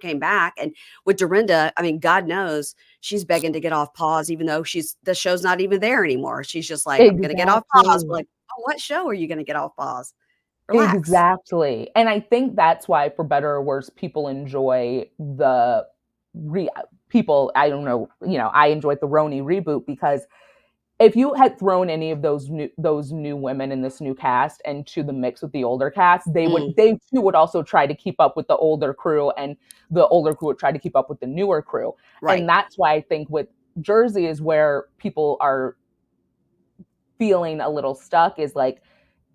came back, and with Dorinda, I mean, God knows she's begging to get off pause even though the show's not even there anymore. She's just like, "I'm gonna get off pause." We're exactly. like, "Oh, what show are you gonna get off pause? Relax." Exactly. And I think that's why, for better or worse, people enjoy re people, I don't know, I enjoyed the RHONJ reboot because if you had thrown any of those new women in this new cast into the mix with the older cast, Mm, they too would also try to keep up with the older crew, and the older crew would try to keep up with the newer crew. right. And that's why I think with Jersey is where people are feeling a little stuck, is like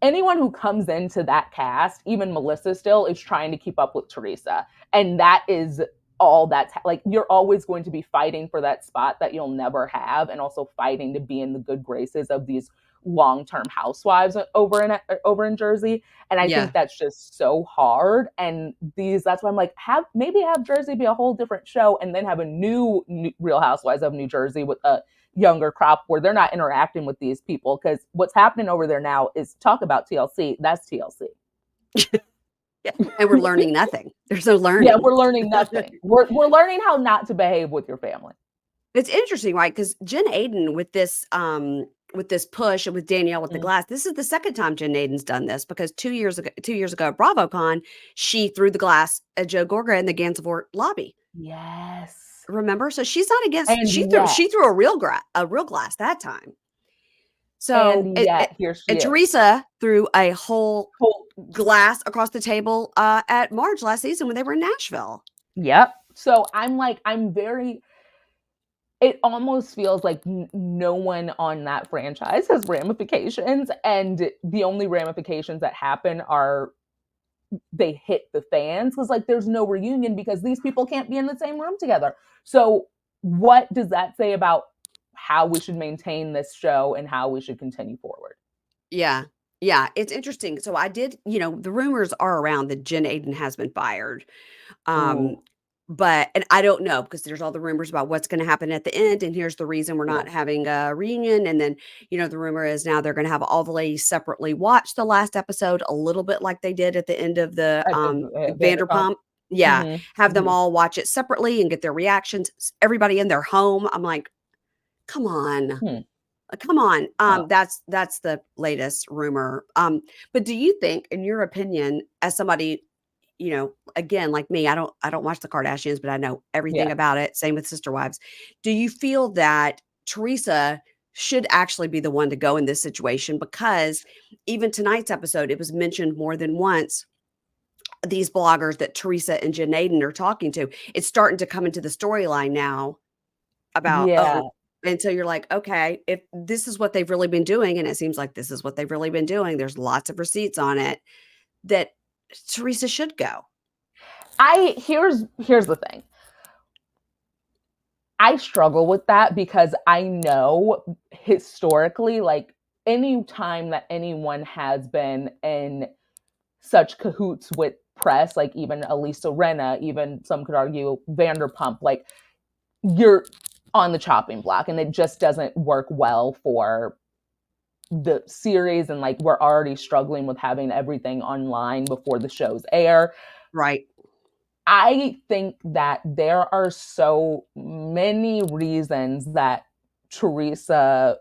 anyone who comes into that cast, even Melissa still is trying to keep up with Teresa. And that is all that's like, you're always going to be fighting for that spot that you'll never have, and also fighting to be in the good graces of these long-term housewives over in Jersey. And I Yeah. think that's just so hard. And that's why I'm like, have Jersey be a whole different show, and then have a new Real Housewives of New Jersey with a younger crop where they're not interacting with these people. Because what's happening over there now is, talk about TLC. That's TLC. Yeah. And we're learning nothing. There's no Yeah, learning. we're learning nothing. We're learning how not to behave with your family. It's interesting, right? Because Jen Aiden with this push and with Danielle with the Mm. glass, this is the second time Jen Aiden's done this, because 2 years ago at BravoCon, she threw the glass at Joe Gorga in the Gansevoort lobby. Yes. Remember? So she's not against, And yet, she threw a real glass that time. So here she and is. Teresa threw a whole Cool. glass across the table at Marge last season when they were in Nashville. Yep. So I'm very, it almost feels like no one on that franchise has ramifications. And the only ramifications that happen are they hit the fans, because like there's no reunion because these people can't be in the same room together. So what does that say about how we should maintain this show and how we should continue forward? Yeah. Yeah, it's interesting. So I did, the rumors are around that Jen Aiden has been fired. Um, Ooh. but and I don't know, because there's all the rumors about what's going to happen at the end, and here's the reason we're Yeah. not having a reunion. And then, the rumor is now they're going to have all the ladies separately watch the last episode, a little bit like they did at the end of the At the Vanderpump. Vanderpump. Yeah, Mm-hmm. have them Mm-hmm. all watch it separately and get their reactions. Everybody in their home. I'm like, come on. Hmm. Come on. Huh. That's the latest rumor. But do you think, in your opinion, as somebody, again, like me, I don't watch the Kardashians, but I know everything Yeah. about it. Same with Sister Wives. Do you feel that Teresa should actually be the one to go in this situation? Because even tonight's episode, it was mentioned more than once, these bloggers that Teresa and Jen Aiden are talking to. It's starting to come into the storyline now about, Yeah. and so you're like, okay, if this is what they've really been doing, and it seems like this is what they've really been doing, there's lots of receipts on it, that Teresa should go. Here's the thing. I struggle with that because I know historically, like any time that anyone has been in such cahoots with press, like even Elisa Renna, even some could argue Vanderpump, like you're on the chopping block, and it just doesn't work well for the series. And like we're already struggling with having everything online before the shows air. Right. I think that there are so many reasons that Teresa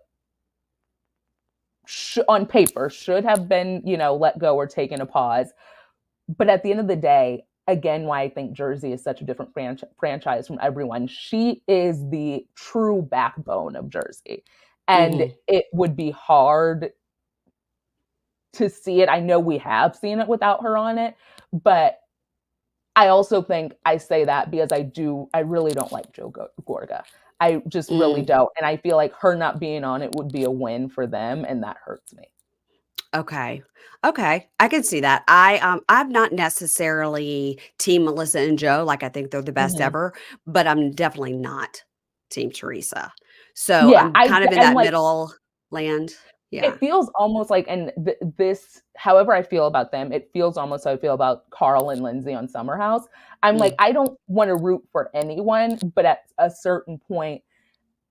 on paper should have been, let go or taken a pause. But at the end of the day, again, why I think Jersey is such a different franchise from everyone. She is the true backbone of Jersey. And Mhm. it would be hard to see it. I know we have seen it without her on it, but I also think I say that because I really don't like Joe Gorga. I just really Mm. don't. And I feel like her not being on it would be a win for them, and that hurts me. Okay. Okay. I can see that. I'm not necessarily team Melissa and Joe, like I think they're the best Mm-hmm. ever, but I'm definitely not team Teresa. So Yeah, I'm kind of in and that like middle land. Yeah. it feels almost like, and this, however I feel about them, it feels almost how I feel about Carl and Lindsay on Summer House. I'm like, Mm. I don't want to root for anyone, but at a certain point,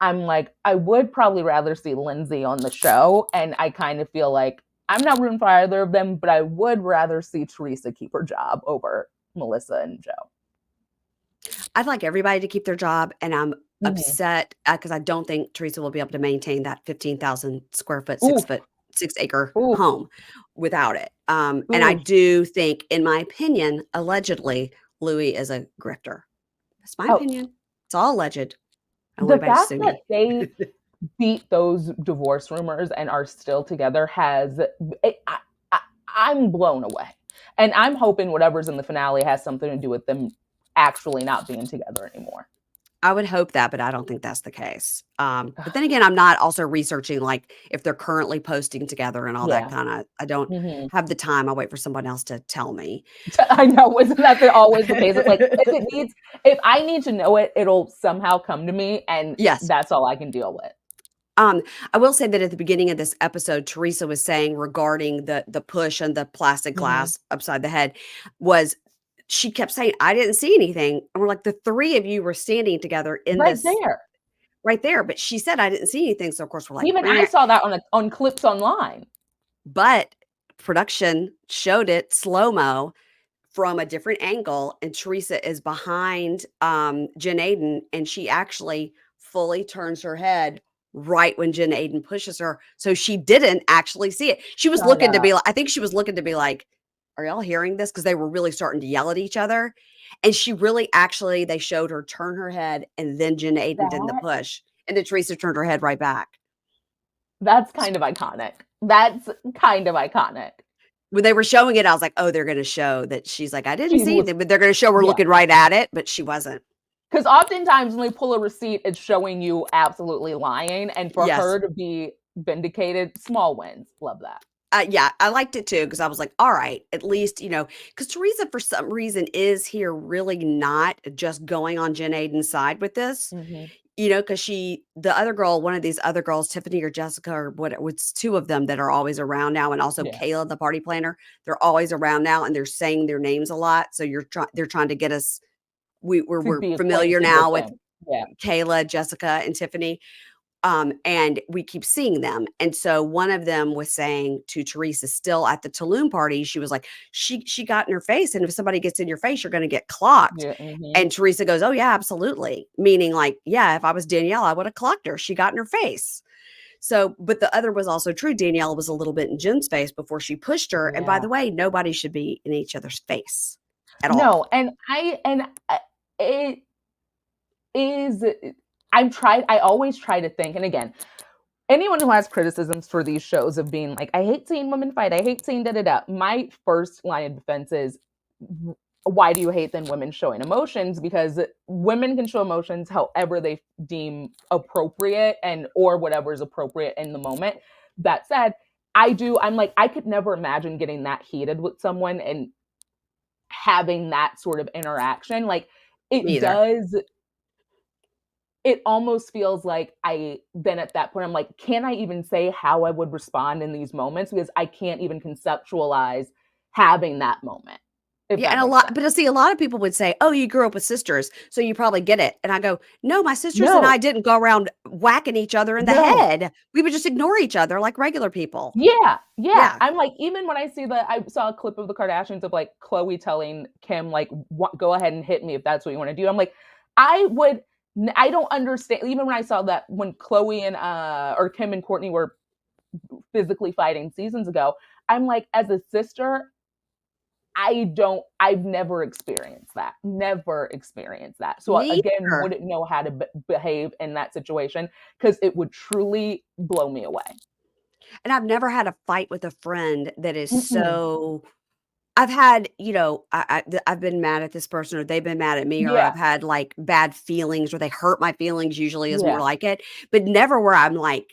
I'm like, I would probably rather see Lindsay on the show. And I kind of feel like I'm not rooting for either of them, but I would rather see Teresa keep her job over Melissa and Joe. I'd like everybody to keep their job, and I'm Mm-hmm. upset because I don't think Teresa will be able to maintain that 15,000 square foot, Oof, 6 acre oof, home without it. And I oof. do think, in my opinion, allegedly, Louis is a grifter. That's my Oh, opinion. It's all alleged. I don't want the anybody to fact sue that me. beat those divorce rumors and are still together I'm blown away. And I'm hoping whatever's in the finale has something to do with them actually not being together anymore. I would hope that, but I don't think that's the case. But then again, I'm not also researching like if they're currently posting together and all that Yeah. kind of. I don't Hmm. have the time. I wait for someone else to tell me. I know, isn't that always the case? It's like if I need to know it, it'll somehow come to me, and Yes. that's all I can deal with. I will say that at the beginning of this episode, Teresa was saying regarding the push and the plastic Hmm. glass upside the head was she kept saying, "I didn't see anything." And we're like, the three of you were standing together in Right this there. right there, but she said, "I didn't see anything." So of course we're like, Even I "Meh." saw that on clips online. But production showed it slow-mo from a different angle, and Teresa is behind, Jen Aiden, and she actually fully turns her head right when Jen Aiden pushes her, so she didn't actually see it. She was Shut looking to up. be like I think she was looking to be like, "Are y'all hearing this?" Because they were really starting to yell at each other, and she really actually they showed her turn her head, and then Jen Aiden did the That push, and then Teresa turned her head right back. that's kind of iconic. That's kind of iconic. When they were showing it, I was like, "Oh, they're gonna show that she's like, I didn't She see was anything,' but they're gonna show her Yeah. looking right at it, but she wasn't. Because oftentimes when they pull a receipt, it's showing you absolutely lying, and for Yes. her to be vindicated, small wins. Love that. Yeah, I liked it too because I was like, "All right, at least, because Teresa for some reason is here really not just going on Jen Aiden's side with this, Hmm. because the other girl, one of these other girls, Tiffany or Jessica or what, it's two of them that are always around now, and also Yeah. Kayla, the party planner, they're always around now, and they're saying their names a lot. So they're trying to get us. To We're be familiar acquainted with now with them. Yeah. Kayla, Jessica, and Tiffany. And we keep seeing them. And so one of them was saying to Teresa, still at the Tulum party, she was like, she got in her face, and if somebody gets in your face, you're going to get clocked. Yeah. Hmm. And Teresa goes, "Oh yeah, absolutely." Meaning like, yeah, if I was Danielle, I would have clocked her. She got in her face. So, but the other was also true. Danielle was a little bit in Jen's face before she pushed her. And by Yeah. the way, nobody should be in each other's face at all. No, it is I always try to think, and again, anyone who has criticisms for these shows of being like, I hate seeing women fight, I hate seeing da da da. My first line of defense is, why do you hate then women showing emotions? Because women can show emotions however they deem appropriate and or whatever is appropriate in the moment. That said, I'm like, I could never imagine getting that heated with someone and having that sort of interaction. Like Me it either. does it almost feels like I then at that point I'm like, can I even say how I would respond in these moments? Because I can't even conceptualize having that moment, if Yeah, that and a makes lot sense. but see, a lot of people would say, "Oh, you grew up with sisters, so you probably get it." And I go, "No, my sisters and No, I didn't go around whacking each other in the no. head. We would just ignore each other like regular people." Yeah, yeah. Yeah, I'm like, even when I saw a clip of the Kardashians of like Chloe telling Kim, like, go ahead and hit me if that's what you want to do. I'm like, I would, I don't understand. Even when I saw that when Chloe and, or Kim and Courtney were physically fighting seasons ago, I'm like, as a sister, I've never experienced that. Never experienced that. So me again, either. wouldn't know how to behave in that situation because it would truly blow me away. And I've never had a fight with a friend that is Mm-mm. so I've had, I've been mad at this person or they've been mad at me or Yeah, I've had, like, bad feelings or they hurt my feelings usually is more yeah. like it, but never where I'm, like,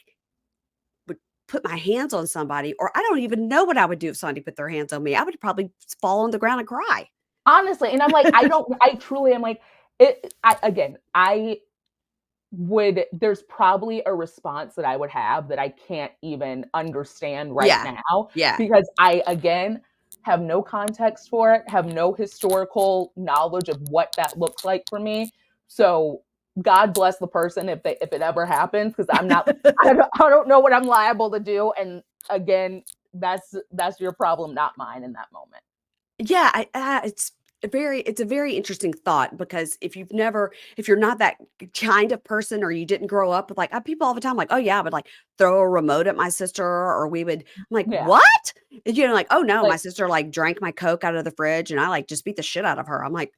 would put my hands on somebody or I don't even know what I would do if somebody put their hands on me. I would probably fall on the ground and cry. Honestly, and I'm like, I truly am like, I would, there's probably a response that I would have that I can't even understand right Yeah. now Yeah. because I, again, have no context for it, have no historical knowledge of what that looks like for me. So God bless the person if it ever happens because I don't know what I'm liable to do. And again, that's your problem, not mine in that moment. Yeah, it's a very interesting thought because if you're not that kind of person or you didn't grow up with like people all the time like, "Oh yeah, I would like throw a remote at my sister," or we would I'm like, Yeah. "What?" And, like, "Oh no, my Like, sister like drank my Coke out of the fridge and I like just beat the shit out of her." I'm like,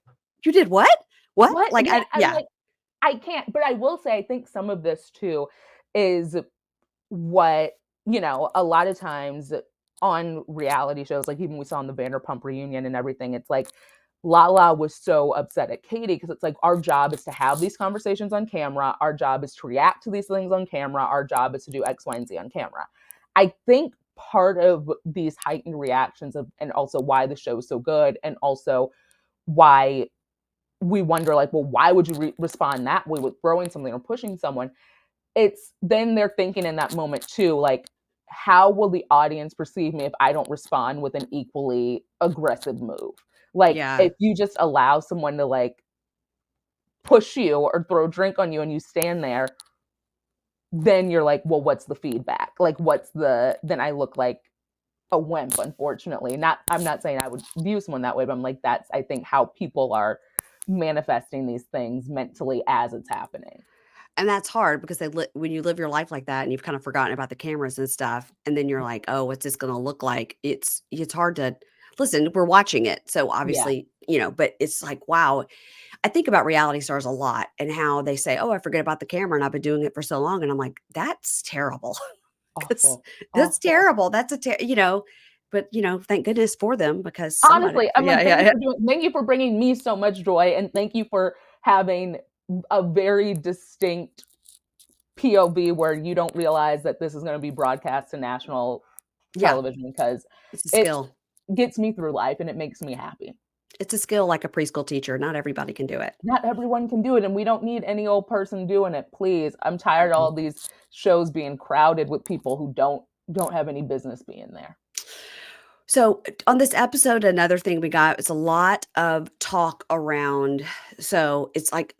"You did what? What?" what? Like Yeah. I I'm yeah. like, I can't, but I will say, I think some of this too is what, a lot of times on reality shows, like even we saw in the Vanderpump reunion and everything, it's like Lala was so upset at Katie because it's like our job is to have these conversations on camera. Our job is to react to these things on camera. Our job is to do X, Y, and Z on camera. I think part of these heightened reactions and also why the show is so good, and also why we wonder, like, well, why would you respond that way with throwing something or pushing someone? It's then they're thinking in that moment too, like, how will the audience perceive me if I don't respond with an equally aggressive move? Like, Yeah. if you just allow someone to like push you or throw a drink on you and you stand there, then you're like, well, what's the feedback? Like, then I look like a wimp, unfortunately. I'm not saying I would view someone that way, but I'm like, that's, I think, how people are manifesting these things mentally as it's happening. And that's hard because when you live your life like that and you've kind of forgotten about the cameras and stuff, and then you're like, "Oh, what's this gonna look like?" It's hard to listen, we're watching it, so Yeah. obviously, but it's like, wow. I think about reality stars a lot and how they say, "Oh, I forget about the camera, and I've been doing it for so long," and I'm like, "That's terrible." 'Cause Awful. that's Awful. terrible. That's but, thank goodness for them because somebody Honestly, I'm yeah, like, yeah, yeah. thank you for bringing me so much joy, and thank you for having a very distinct POV where you don't realize that this is gonna be broadcast to national Yeah, television, because it's a it skill. gets me through life and it makes me happy. It's a skill like a preschool teacher, not everybody can do it. Not everyone can do it, and we don't need any old person doing it, please. I'm tired of Mhm. all these shows being crowded with people who don't have any business being there. So, on this episode, another thing we got is a lot of talk around it's like,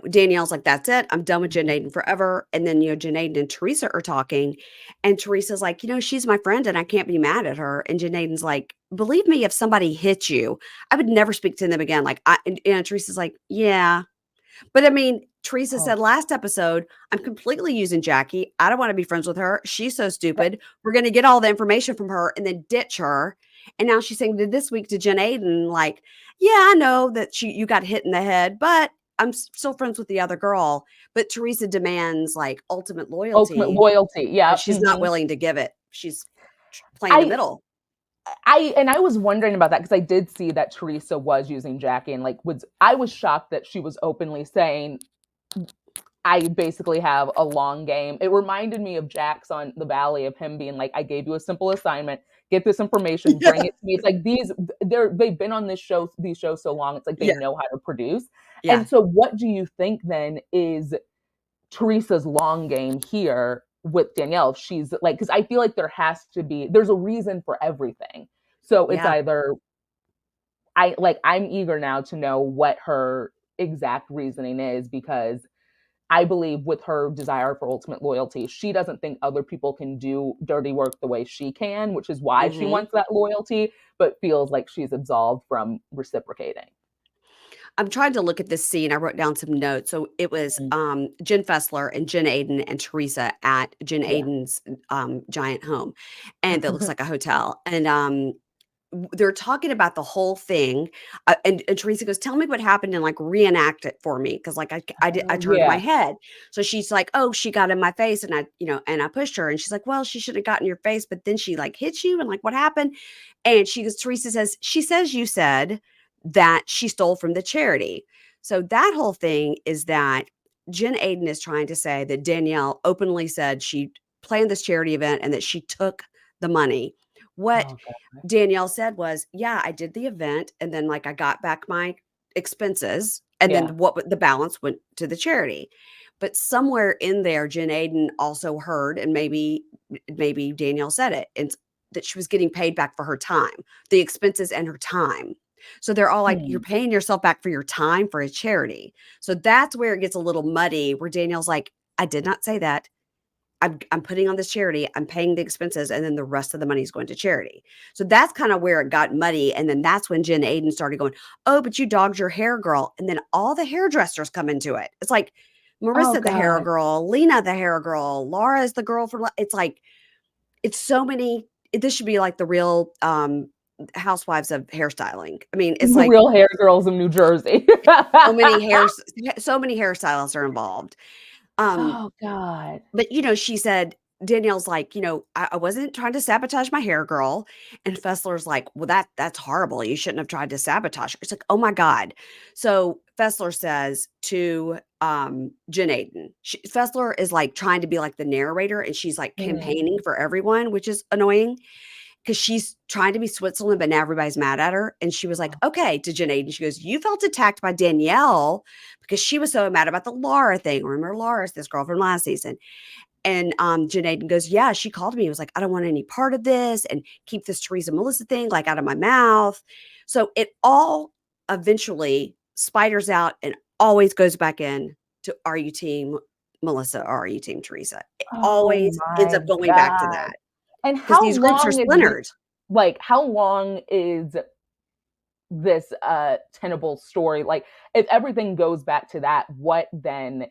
Danielle's like, "That's it. I'm done with Jen Aiden forever." And then, Jen Aiden and Teresa are talking, and Teresa's like, "She's my friend and I can't be mad at her." And Jen Aiden's like, "Believe me, if somebody hit you, I would never speak to them again." Like, and Teresa's like, "Yeah." But I mean, Teresa Oh, said last episode, "I'm completely using Jackie. I don't want to be friends with her. She's so eh, stupid. We're going to get all the information from her and then ditch her." And now she's saying this week to Jen Aiden, like, "Yeah, I know that you got hit in the head, but I'm still friends with the other girl." But Teresa demands like ultimate ultimate loyalty, loyalty, but yeah, she's not mhm. willing to give it. She's playing the I middle. I was wondering about that because I did see that Teresa was using Jackie, and like I was shocked that she was openly saying, I basically have a long game. It reminded me of Jax on The Valley, of him being like, I gave you a simple assignment, get this information, bring Yeah. it to me. It's like they've been on these shows so long, it's like they Yeah. know how to produce. Yeah. And so what do you think then is Teresa's long game here with Danielle? If she's like, because I feel like there's a reason for everything. So it's Yeah. either I'm eager now to know what her exact reasoning is, because I believe with her desire for ultimate loyalty, she doesn't think other people can do dirty work the way she can, which is why she Mhm. wants that loyalty, but feels like she's absolved from reciprocating. I'm trying to look at this scene. I wrote down some notes. So it was Mm. Jen Fessler and Jen Aiden and Teresa at Jen Yeah. Aiden's giant home, and that looks like a hotel. And they're talking about the whole thing. And Teresa goes, "Tell me what happened and like reenact it for me." Cause like I turned my Yeah. head. So she's like, "Oh, she got in my face and I pushed her." And she's like, "Well, she should have gotten your face, but then she like hit you and like what happened?" And Teresa says, "She says you said that she stole from the charity." So that whole thing is that Jen Aiden is trying to say that Danielle openly said she planned this charity event and that she took the money. What Oh god. Danielle said was, "Yeah, I did the event and then like I got back my expenses and Yeah. then the balance went to the charity." But somewhere in there, Jen Aiden also heard, and maybe Danielle said it, and that she was getting paid back for her time, the expenses and her time. So they're all like, "You're Hmm. paying yourself back for your time for a charity." So that's where it gets a little muddy, where Danielle's like, "I did not say that. I'm putting on this charity, I'm paying the expenses, and then the rest of the money is going to charity." So that's kind of where it got muddy. And then that's when Jen Aiden started going, "Oh, but you dogged your hair girl." And then all the hairdressers come into it. It's like Oh Marissa, the hair god. girl, Lena, the hair girl, Laura is the girl from, it's like, it's so many. This should be like the real housewives of hairstyling. I mean, it's The like real hair girls of New Jersey. so many hair, so many hairstylists are involved. Um, Oh god. but, she said Danielle's like, "I wasn't trying to sabotage my hair, girl." And Fessler's like, "Well, that's horrible. You shouldn't have tried to sabotage her." It's like, "Oh my god." So Fessler says to Jen Aiden, Fessler is like trying to be like the narrator, and she's like Mhm. campaigning for everyone, which is annoying because she's trying to be Switzerland, but now everybody's mad at her. And she was like, "Okay," to Jen Aiden. She goes, "You felt attacked by Danielle because she was so mad about the Laura thing. Remember Laura's this girl from last season?" And, Janae goes, "Yeah, she called me and was like, 'I don't want any part of this and keep this Teresa Melissa thing, like, out of my mouth.'" So it all eventually spiders out and always goes back in to, "Are you team Melissa or are you team Teresa?" It Oh always ends my up going back to god. that And because how these groups are long is splintered. how long is this tenable story? Like, if everything goes back to that, what then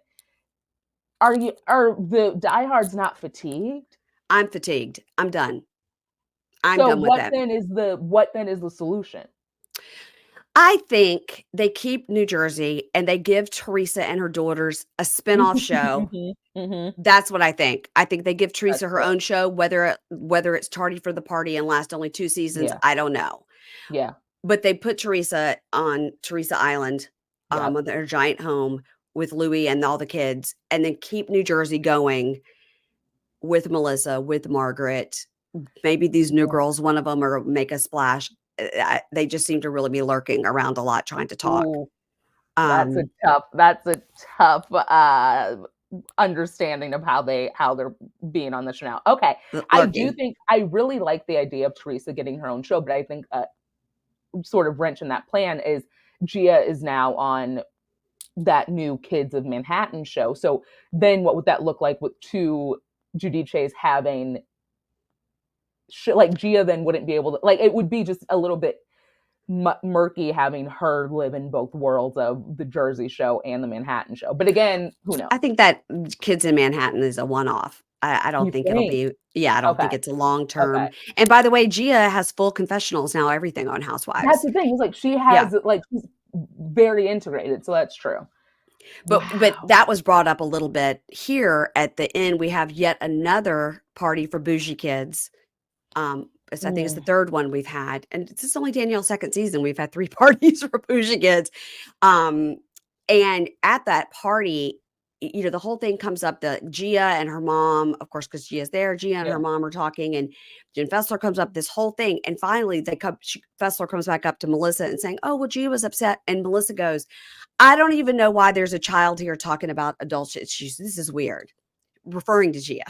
are the diehards not fatigued? I'm fatigued. I'm done. I'm So done with it. what then is the solution? I think they keep New Jersey and they give Teresa and her daughters a spinoff show. Mhm, mhm. That's what I think. I think they give That's Teresa her fair. own show, whether it's Tardy for the Party and last only 2 seasons, Yeah, I don't know. yeah, But they put Teresa on Teresa Island, yep. on their giant home with Louis and all the kids, and then keep New Jersey going with Melissa, with Margaret, maybe these new Yeah. girls, one of them, or make a splash. They just seem to really be lurking around a lot trying to talk. Ooh, Um, that's a tough, understanding of how they're being on the show now. Okay, I do lurking. think I really like the idea of Teresa getting her own show, but I think sort of wrench in that plan is Gia is now on that new Kids of Manhattan show. So then what would that look like with two Giudices having like Gia then wouldn't be able to like it would be just a little bit murky having her live in both worlds of the Jersey show and the Manhattan show. But again, who knows? I think that Kids in Manhattan is a one-off. I don't You think it'll think? be, yeah, I don't Okay. think it's a long Okay. term. And by the way, Gia has full confessionals now, everything on That's Housewives. the thing. It's like she Yeah. has like she's very integrated. So that's true. But Wow. that was brought up a little bit here at the end. We have yet another party for bougie kids. I think it's the Mm. third one we've had, and this is only Danielle's second season. We've had 3 parties for bougie kids. Um, and at that party, the whole thing comes up, the Gia and her mom, of course, because Gia's there, Gia and her Yeah. mom are talking, and Jen Fessler comes up, this whole thing, and finally Fessler comes back up to Melissa and saying, "Oh, well, Gia was upset," and Melissa goes, "I don't even know why there's a child here talking about adult shit. This is weird," referring to Gia.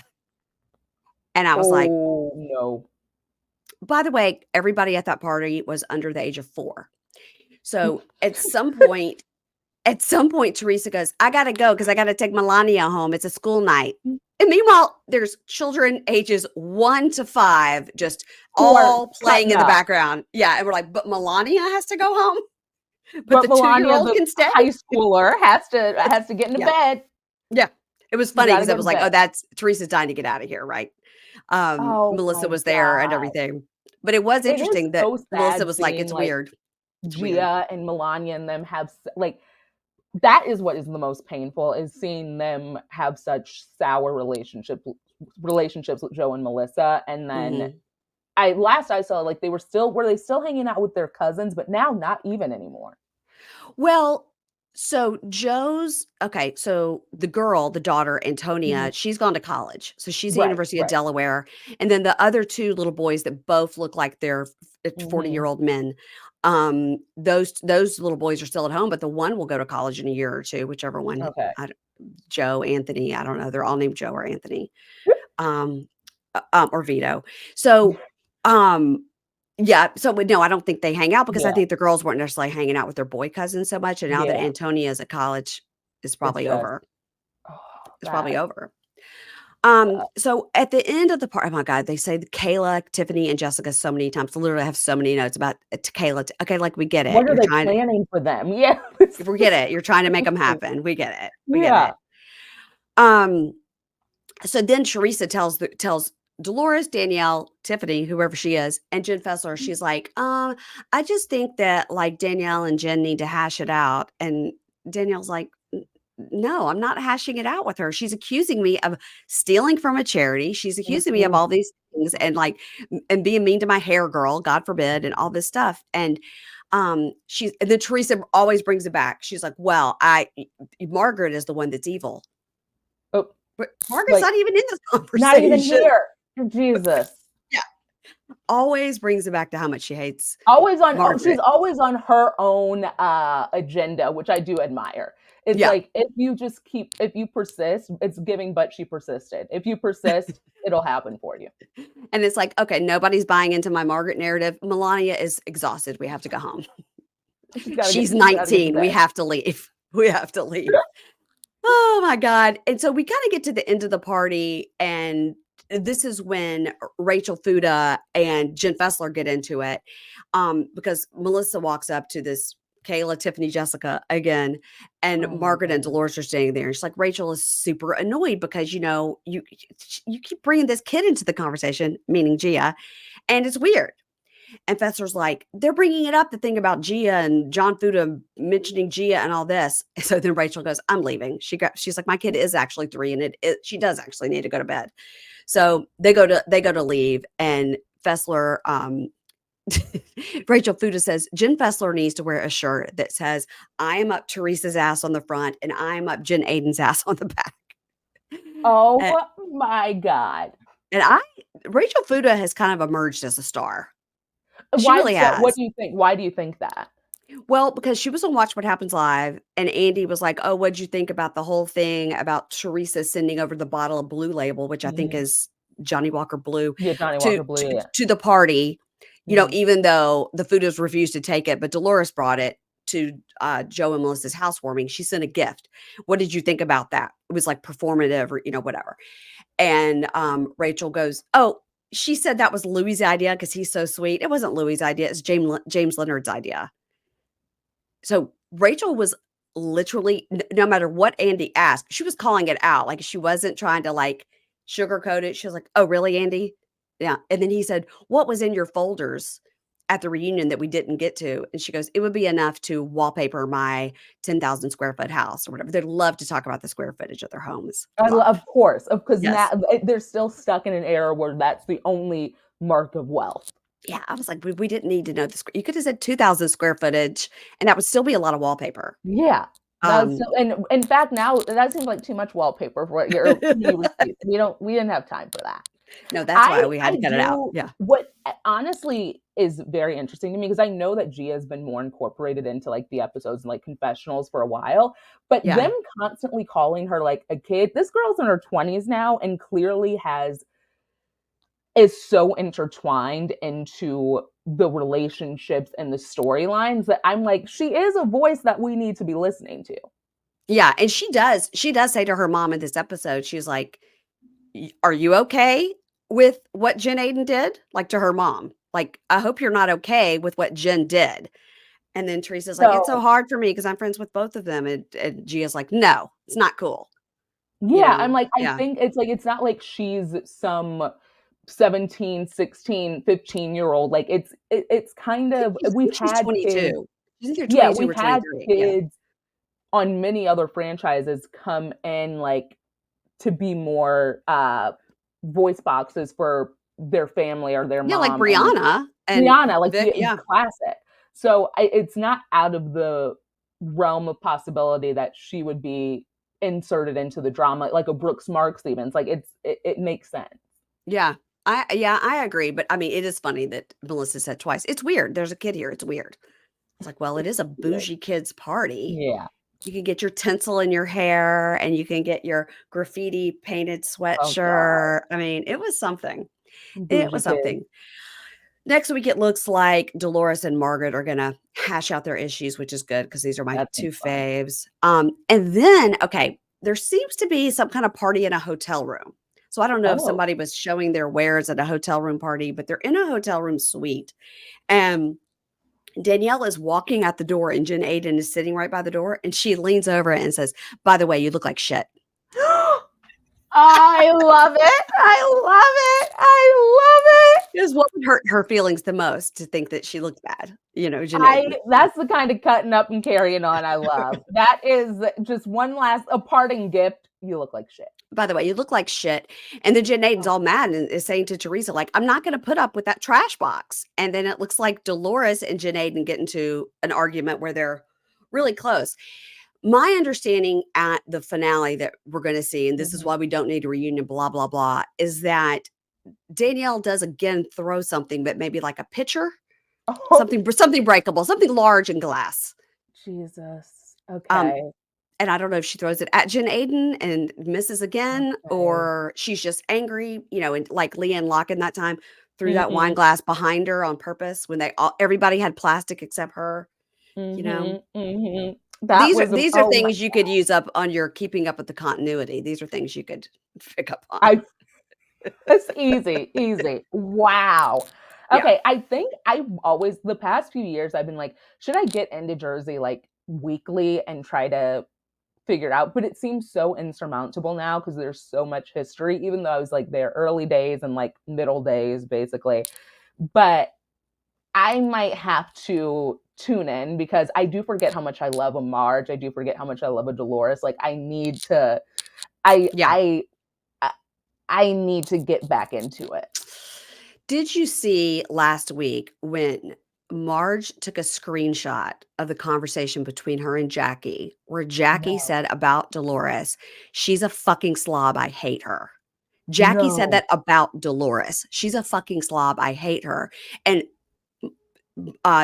And I was like, Oh no. by the way, everybody at that party was under the age of 4. So at some point, Teresa goes, "I gotta go because I gotta take Melania home. It's a school night." And meanwhile, there's children ages 1 to 5 just Who are all playing cutting in the up. background. Yeah, and we're like, "But Melania has to go home, but But the Melania, 2-year-old the can stay?" high schooler, has to get into Yeah, bed. yeah. It was She's funny gotta because I go to was like, "Oh, bed. that's Teresa's dying to get out of here, right?" Oh Melissa my was there and god. everything. But it was It is interesting that so Melissa sad was like, seeing, "It's like, weird. It's weird." Gia and Melania and them have like that is what is the most painful is seeing them have such sour relationships with Joe and Melissa. And then Mhm. I saw like were they still hanging out with their cousins, but now not even anymore. Well, so Joe's okay, so the daughter, Mhm. Antonia, she's gone to college. So she's at the Right, University of right. Delaware, and then the other 2 little boys that both look like they're Mhm. 40-year-old men, those little boys are still at home, but the one will go to college in a year or 2, whichever one, Okay. Joe, Anthony, I don't know, they're all named Joe or Anthony, um, or Vito. So, um yeah, so but no, I don't think they hang out because I Yeah, think the girls weren't necessarily hanging out with their boy cousins so much, and now that yeah. Antonia's at college, it's It's probably just over. oh, It's probably that over. So at the end of the part, oh my god, they say Kayla, Tiffany, and Jessica so many times. Literally, I have so many notes about Kayla. Okay, like we get it. what are You're they trying planning for them? Yeah. we get it. You're trying to make them happen. We get it. We get Yeah. it. Um, so then Teresa tells Dolores, Danielle, Tiffany, whoever she is, and Jen Fessler, she's like, I just think that like Danielle and Jen need to hash it out. And Danielle's like, no, I'm not hashing it out with her. She's accusing me of stealing from a charity. She's accusing me of Mhm. all these things and like and being mean to my hair girl, God forbid, and all this stuff. And she's and then Teresa always brings it back. She's like, "Well, Margaret is the one that's evil." Oh, But Margaret's like, not even in this not even conversation. here. Jesus. Yeah. Always brings it back to how much she hates Always on she's Margaret. always on her own agenda, which I do admire. It's Yeah. like if you persist, it's giving but she persisted. If you persist, it'll happen for you. And it's like, okay, nobody's buying into my Margaret narrative. Melania is exhausted. We have to go home. She's She's gotta get to 19. We bed. have to leave. We have to leave. Oh my God. And so we kind of get to the end of the party, and this is when Rachel Fuda and Jen Fessler get into it. Because Melissa walks up to this Kayla, Tiffany, Jessica again, and Oh my Margaret and god. Dolores are standing there. And she's like, Rachel is super annoyed because you keep bringing this kid into the conversation, meaning Gia, and it's weird. And Fessler's like, they're bringing it up, the thing about Gia and John Fuda mentioning Gia and all this. So then Rachel goes, I'm leaving. She's like, my kid is actually 3 and she does actually need to go to bed. So they go to leave, and Fessler, Rachel Fuda says, Jen Fessler needs to wear a shirt that says, I am up Teresa's ass on the front and I'm up Jen Aiden's ass on the back. Oh And, my god. and Rachel Fuda has kind of emerged as a star. She Why really so? What has. do you think? Why do you think that? Well, because she was on Watch What Happens Live, and Andy was like, "Oh, what'd you think about the whole thing about Teresa sending over the bottle of Blue Label, which I think Mhm. is Johnny Walker Blue, Yeah, Johnny to Walker Blue, yeah. to the party?" Mhm. Even though the Fudas refused to take it, but Dolores brought it to Joe and Melissa's housewarming. She sent a gift. What did you think about that? It was like performative, or whatever. And Rachel goes, "Oh." She said that was Louis' idea because he's so sweet. It wasn't Louis' idea. It's James Leonard's idea. So Rachel was literally no matter what Andy asked, she was calling it out. Like, she wasn't trying to like sugarcoat it. She was like, "Oh, really, Andy?" Yeah. And then he said, "What was in your folders at the reunion that we didn't get to?" And she goes, "It would be enough to wallpaper my 10,000 square foot house," or whatever. They'd love to talk about the square footage of their homes. Love. Of course, because now Yes. they're still stuck in an era where that's the only mark of wealth. Yeah. I was like, we didn't need to know this. You could have said 2,000 square footage, and that would still be a lot of wallpaper. Yeah. That's Um, so, and in fact, now that seems like too much wallpaper for what your too many receipts. We didn't have time for that. no, that's why we had I to cut it out. do Yeah. what honestly is very interesting to me because I know that Gia has been more incorporated into like the episodes and like confessionals for a while, but Yeah. them constantly calling her like a kid. This girl's in her 20s now and clearly is so intertwined into the relationships and the storylines that I'm like, she is a voice that we need to be listening to. Yeah, and she does say to her mom in this episode, she's like, Are you okay with what Jen Aiden did?" Like, to her mom. Like, "I hope you're not okay with what Jen did." And then Teresa's like, "It's so So hard for me because I'm friends with both of them." And Gia's like, "No, it's not cool." yeah, I'm like, I Yeah. think it's like, it's not like she's some 17, 16, 15-year old. Like it's kind I think of, we've she's had kids. 22. She's either Yeah, 22 we've or had 23. Yeah. kids on many other franchises come in like to be more voice boxes for their family or their Yeah, like mom and Brianna and Rihanna, like Vic. the Yeah. classic. So it's not out of the realm of possibility that she would be inserted into the drama, like a Brooks Marks even. It's like it makes sense. Yeah. I agree, but I mean, it is funny that Melissa said twice, "It's weird. There's a kid here. It's weird." It's like, well, it is a Weird. bougie kid's party. Yeah. You can get your tinsel in your hair and you can get your graffiti painted Oh God. sweatshirt. I mean, it was something. It Bougie was kid. something. Next week, it looks like Dolores and Margaret are going to hash out their issues, which is good because these are my That two seems fun. faves. And then, okay, there seems to be some kind of party in a hotel room. So I don't know if Oh. somebody was showing their wares at a hotel room party, but they're in a hotel room suite. And Danielle is walking out the door, and Jen Aiden is sitting right by the door, and she leans over and says, "By the way, you look like shit." I love it. I love it. I love it. 'Cause what would hurt her feelings the most to think that she looked bad, Janae. That's the kind of cutting up and carrying on I love. That is just one last a parting gift. You look like shit. By the way, you look like shit. And then Janae's Oh, all mad and is saying to Teresa, like, I'm not gonna put up with that trash box. And then it looks like Dolores and Janae get into an argument where they're really close. My understanding at the finale that we're gonna see, and this is mhm. why we don't need a reunion, blah, blah, blah, is that Danielle does again throw something, but maybe like a pitcher, Oh, something breakable, something large in glass. Jesus. Um, Okay. and I don't know if she throws it at Jen Aiden and misses again, Okay. or she's just angry, and like Leanne Locken that time threw that wine Mhm. glass behind her on purpose when everybody had plastic except her, you know? Mhm. Mhm. That These are was a these are oh my things you could use up on your keeping up with the continuity. These are things you could pick up on. I It's easy, easy. Wow. Yeah. Okay, I think I've always the past few years I've been like, should I get into Jersey like weekly and try to figure it out? But it seems so insurmountable now because there's so much history, even though I was like there early days and like middle days basically. But I might have to tune in because I do forget how much I love a Marge. I do forget how much I love a Dolores. Like I need to I Yeah. I I need to get back into it. Did you see last week when Marge took a screenshot of the conversation between her and Jackie, where Jackie No. said about Dolores, "She's a fucking slob, I hate her." Jackie said No. that about Dolores, "She's a fucking slob, I hate her." And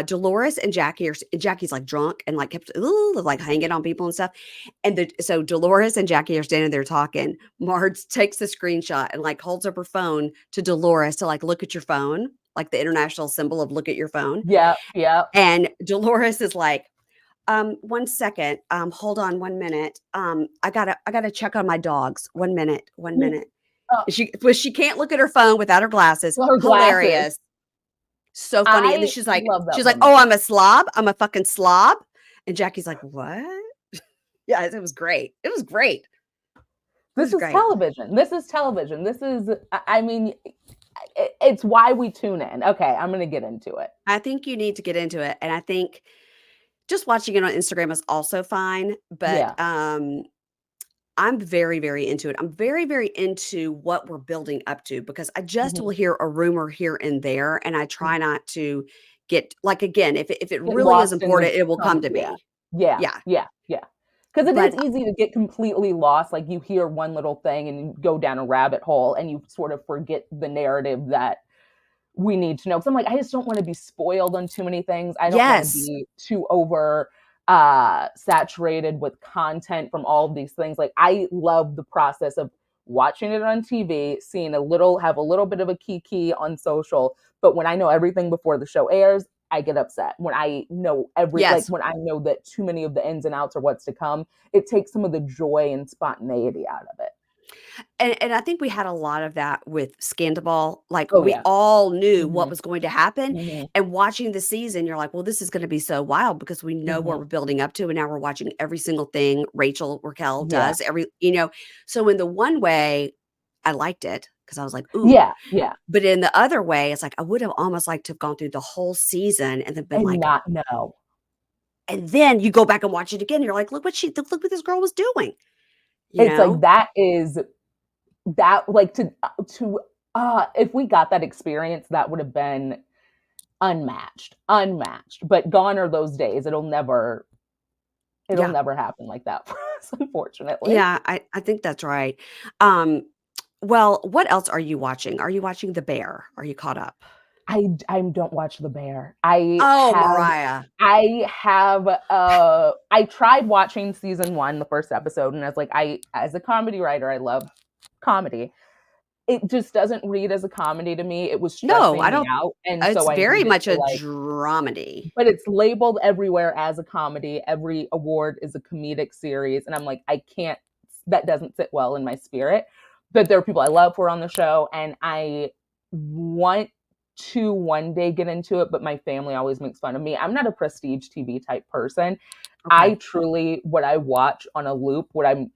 Dolores and Jackie's, like, drunk and, like, kept, ooh, like, hanging on people and stuff, and so Dolores and Jackie are standing there talking. Marge takes the screenshot and, like, holds up her phone to Dolores to, like, look at your phone, like, the international symbol of look at your phone, Yep, yep. and Dolores is like, 1 second, hold on 1 minute, I gotta check on my dogs, 1 minute, 1 Mm, minute." uh, She can't look at her phone without her glasses, her glasses. hilarious. So funny, and then I she's like love that she's like, woman. "Oh, I'm a slob? I'm a fucking slob?" And Jackie's like, "What?" Yeah, it was great. It was great. It This was is great. television. This is television. This is I mean, it's why we tune in. Okay, I'm gonna get into it. I think you need to get into it, and I think just watching it on Instagram is also fine, but, Yeah. I'm very, very into it. I'm very, very into what we're building up to because I just will Mhm. hear a rumor here and there, and I Mhm. try not to get like, again, if it Get really is lost in the important, it will come to yeah. me. Yeah, Yeah, yeah, yeah. Because it is but easy to get completely lost, like, you hear one little thing and you go down a rabbit hole and you sort of forget the narrative that we need to know. Because 'cause I'm like, I just don't wanna be spoiled on too many things. I don't wanna yes. be too over, saturated with content from all of these things. Like, I love the process of watching it on TV, seeing have a little bit of a kiki on social, but when I know everything before the show airs, I get upset. When I know Yes. when I know that too many of the ins and outs are what's to come, it takes some of the joy and spontaneity out of it. And I think we had a lot of that with Scandal. Like, Oh, we yeah. all knew what Mhm, was going to happen, mhm, and watching the season, you're like, "Well, this is gonna be so wild because we know what mhm. we're building up to, and now we're watching every single thing Raquel Yeah. does, so in the one way, I liked it because I was like, "Ooh," Yeah, yeah, but in the other way, it's like, I would have almost liked to have gone through the whole season and then been and like not know. and then you go back and watch it again, you're like, look what this girl was doing," you It's like know? that is that like to if we got that experience, that would have been unmatched, unmatched. But gone are those days. It'll Yeah. never happen like that for us, unfortunately. Yeah, I think that's right. Um, well, what else are you watching? Are you watching The Bear? Are you caught up? I don't watch The Bear. Oh, Mariah. I tried watching season 1, the first episode, and I was like, I as a comedy writer, I love comedy. It just doesn't read as a comedy to me. It was No, stressing I me don't out, and it's so I very needed much to a like dramedy. but it's labeled everywhere as a comedy. Every award is a comedic series, and I'm like, I can't. That doesn't sit well in my spirit. But there are people I love who are on the show, and I want to one day get into it. But my family always makes fun of me. I'm not a prestige TV type person. I Okay. truly, what I watch on a loop, what I'm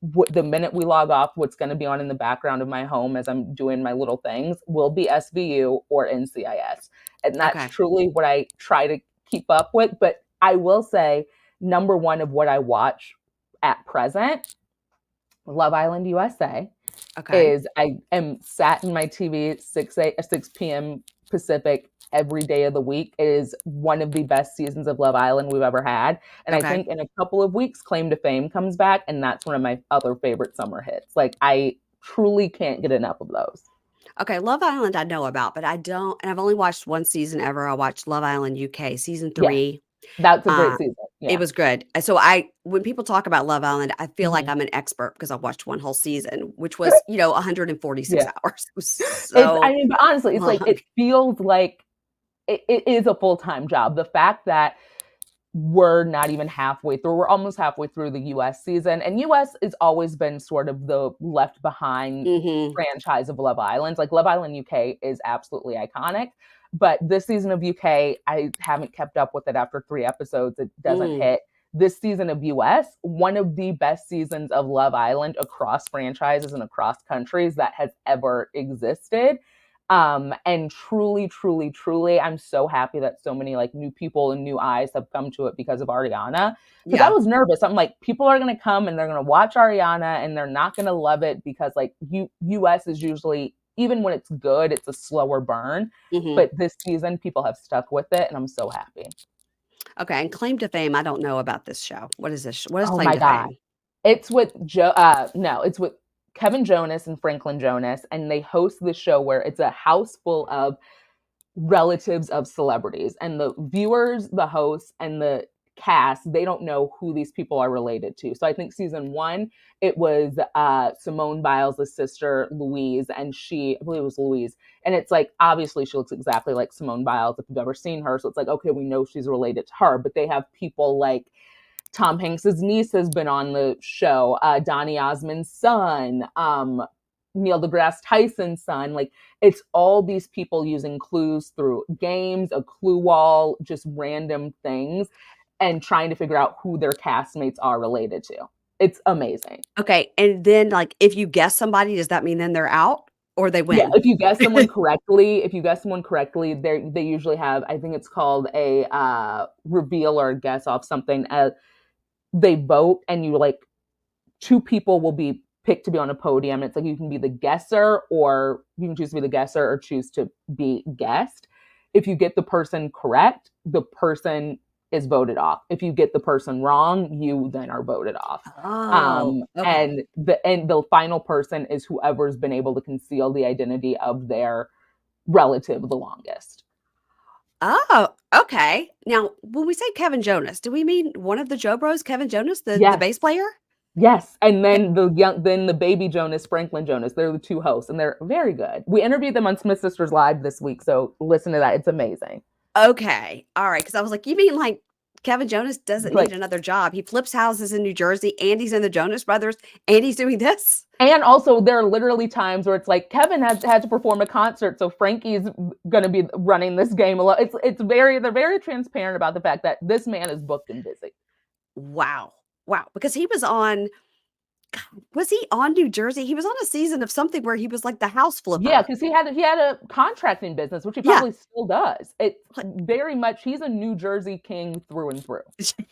the minute we log off, what's going to be on in the background of my home as I'm doing my little things will be SVU or NCIS. And that's Okay. truly what I try to keep up with. But I will say, number one of what I watch at present, Love Island USA, Okay. is I am sat in my TV at 6 p.m. Pacific every day of the week. It is one of the best seasons of Love Island we've ever had. And I Okay. think in a couple of weeks, Claim to Fame comes back, and that's one of my other favorite summer hits. Like, I truly can't get enough of those. Okay. Love Island I know about, but I don't, and I've only watched one season ever. I watched Love Island UK season Yes, 3. that's a great Uh, season. it Yeah. was good. So when people talk about Love Island, I feel like Mm-hmm. I'm an expert because I watched one whole season, which was, 146 Yeah. hours. It was I so mean, but honestly, it's like, long. it feels like it is a full-time job. The fact that we're not even halfway through. We're almost halfway through the US season. And US has always been sort of the left behind Mhm. franchise of Love Island. Like, Love Island UK is absolutely iconic. But this season of UK, I haven't kept up with it after 3 episodes. It doesn't Mm. hit. This season of US, one of the best seasons of Love Island across franchises and across countries that has ever existed. And truly, truly, truly, I'm so happy that so many like new people and new eyes have come to it because of Ariana. Because I Yeah. was nervous. I'm like, people are gonna come and they're gonna watch Ariana and they're not gonna love it because like US is usually, even when it's good, it's a slower burn. Mhm. But this season, people have stuck with it, and I'm so happy. Okay, and Claim to Fame, I don't know about this show. What is this? What is Oh Claim my to god, Fame? it's with Joe. No, it's with Kevin Jonas and Franklin Jonas, and they host this show where it's a house full of relatives of celebrities, and the viewers, the hosts, and the cast, they don't know who these people are related to. So I think season one, it was Simone Biles' sister Louise, and I believe it was Louise, and it's like, obviously she looks exactly like Simone Biles if you've ever seen her, so it's like, okay, we know she's related to her. But they have people like Tom Hanks's niece has been on the show, Donny Osmond's son, Neil deGrasse Tyson's son. Like, it's all these people using clues through games, a clue wall, just random things, and trying to figure out who their castmates are related to. It's amazing. Okay, and then, like, if you guess somebody, does that mean then they're out or they Yeah, win? if you guess someone correctly, they usually have, I think it's called a reveal or a guess off something. They vote, and you like, two people will be picked to be on a podium. It's like, you can be the guesser, or you can choose to be the guesser or choose to be guessed. If you get the person correct, the person is voted off. If you get the person wrong, you then are voted off. Oh, okay. And the final person is whoever's been able to conceal the identity of their relative the longest. Oh, okay. Now, when we say Kevin Jonas, do we mean one of the Joe Bros, Kevin Jonas, the Yes. bass player? Yes, and Okay. then the baby Jonas, Franklin Jonas. They're the two hosts, and they're very good. We interviewed them on Smith Sisters Live this week, so listen to that. It's amazing. Okay. All right. Because I was like, you mean like Kevin Jonas doesn't need Like, another job? He flips houses in New Jersey and he's in the Jonas Brothers and he's doing this? and also there are literally times where it's like, Kevin has had to perform a concert, so Frankie's going to be running this game alone. They're very transparent about the fact that this man is booked and busy. Wow. Wow. Because was he on New Jersey? He was on a season of something where he was like the house Yeah, flipper. because he had a contracting business, which he Yeah. probably still does. It Like, very much, he's a New Jersey king through and through.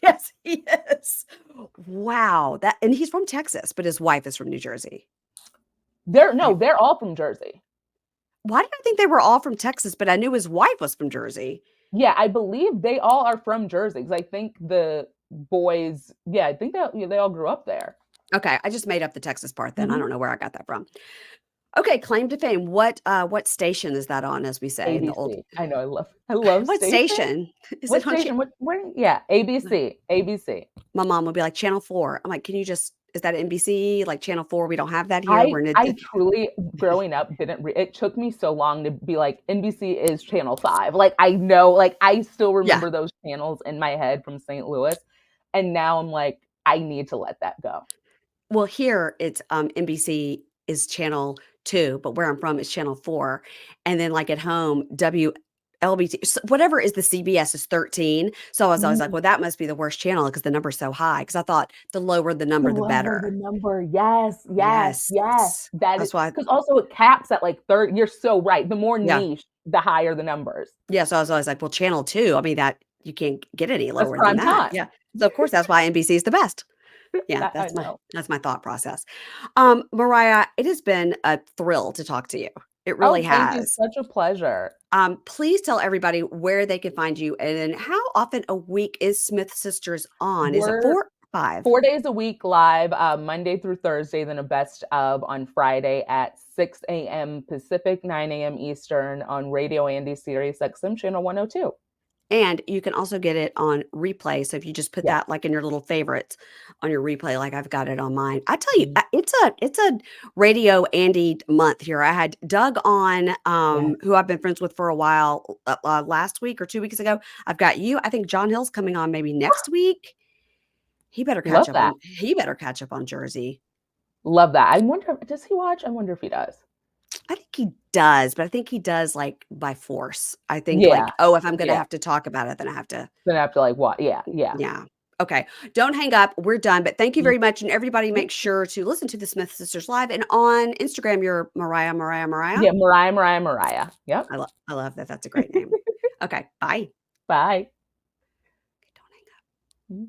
yes, he is. Wow. And he's from Texas, but his wife is from New Jersey. Right. They're all from Jersey. Why did I think they were all from Texas, but I knew his wife was from Jersey? Yeah, I believe they all are from Jersey, because I think the boys, yeah, I think they all grew up there. Okay, I just made up the Texas part then. I Mhm. don't know where I got that from. Okay, claim to fame. What station is that on, as we say in the old ABC. I know, I love what station. station? Is What it on station? What where Yeah, ABC. ABC. my mom would be like, "Channel 4." I'm like, "Can you just is that NBC? Like, Channel 4? We don't have that here. I We're in a I truly, growing up, didn't it took me so long to be like, NBC is channel 5. Like, I know, like, I still Yeah. remember those channels in my head from St. Louis, and now I'm like, I need to let that go. Well, here it's, NBC is Channel 2, but where I'm from, it's Channel 4, and then, like, at home, LBT, whatever is the CBS is 13. So I was always like, Mm. well, that must be the worst channel because the number's so high. Because I thought the lower the The number, the lower the better. number. Yes, yes, Yes. yes. That is That's why. because also it caps at like 30. You're so right. The more Yeah. niche, the higher the numbers. Yeah. So I was always like, well, channel two, I mean, that you can't get any That's lower than prime that. time. Yeah. So of course that's why NBC is the best. Yeah, I know. that's my thought process. Mariah, it has been a thrill to talk to you. It really Oh, thank you. has. Such a pleasure. Please tell everybody where they can find you and then how often a week is Smith Sisters on? Is it We're 4 or 5? 4 days a week live, Monday through Thursday, then a best of on Friday at 6 a.m. Pacific, 9 a.m. Eastern on Radio Andy Sirius XM channel 102. And you can also get it on replay. So if you just put Yes. that like in your little favorites on your replay, like I've got it on mine. I tell you, Mhm. it's a Radio Andy month here. I had Doug on, Yes. who I've been friends with for a while, last week or 2 weeks ago. I've got you. I think John Hill's coming on maybe next week. Love that. He better catch up on Jersey. Love that. I wonder, does he watch? I wonder if he does. I think he does, but I think he does like by force. I think Yeah. like, oh, if I'm gonna Yeah. have to talk about it, then I have to. Then I have to like what? Yeah. Yeah. Yeah. Okay. Don't hang up. We're done. But thank you Mhm. very much. And everybody make sure to listen to the Smith Sisters Live. And on Instagram, you're Mariah, Mariah, Mariah. Yeah. Mariah, Mariah, Mariah. Yep. I love that. That's a great name. Okay. Bye. Bye. Don't hang up. Mhm.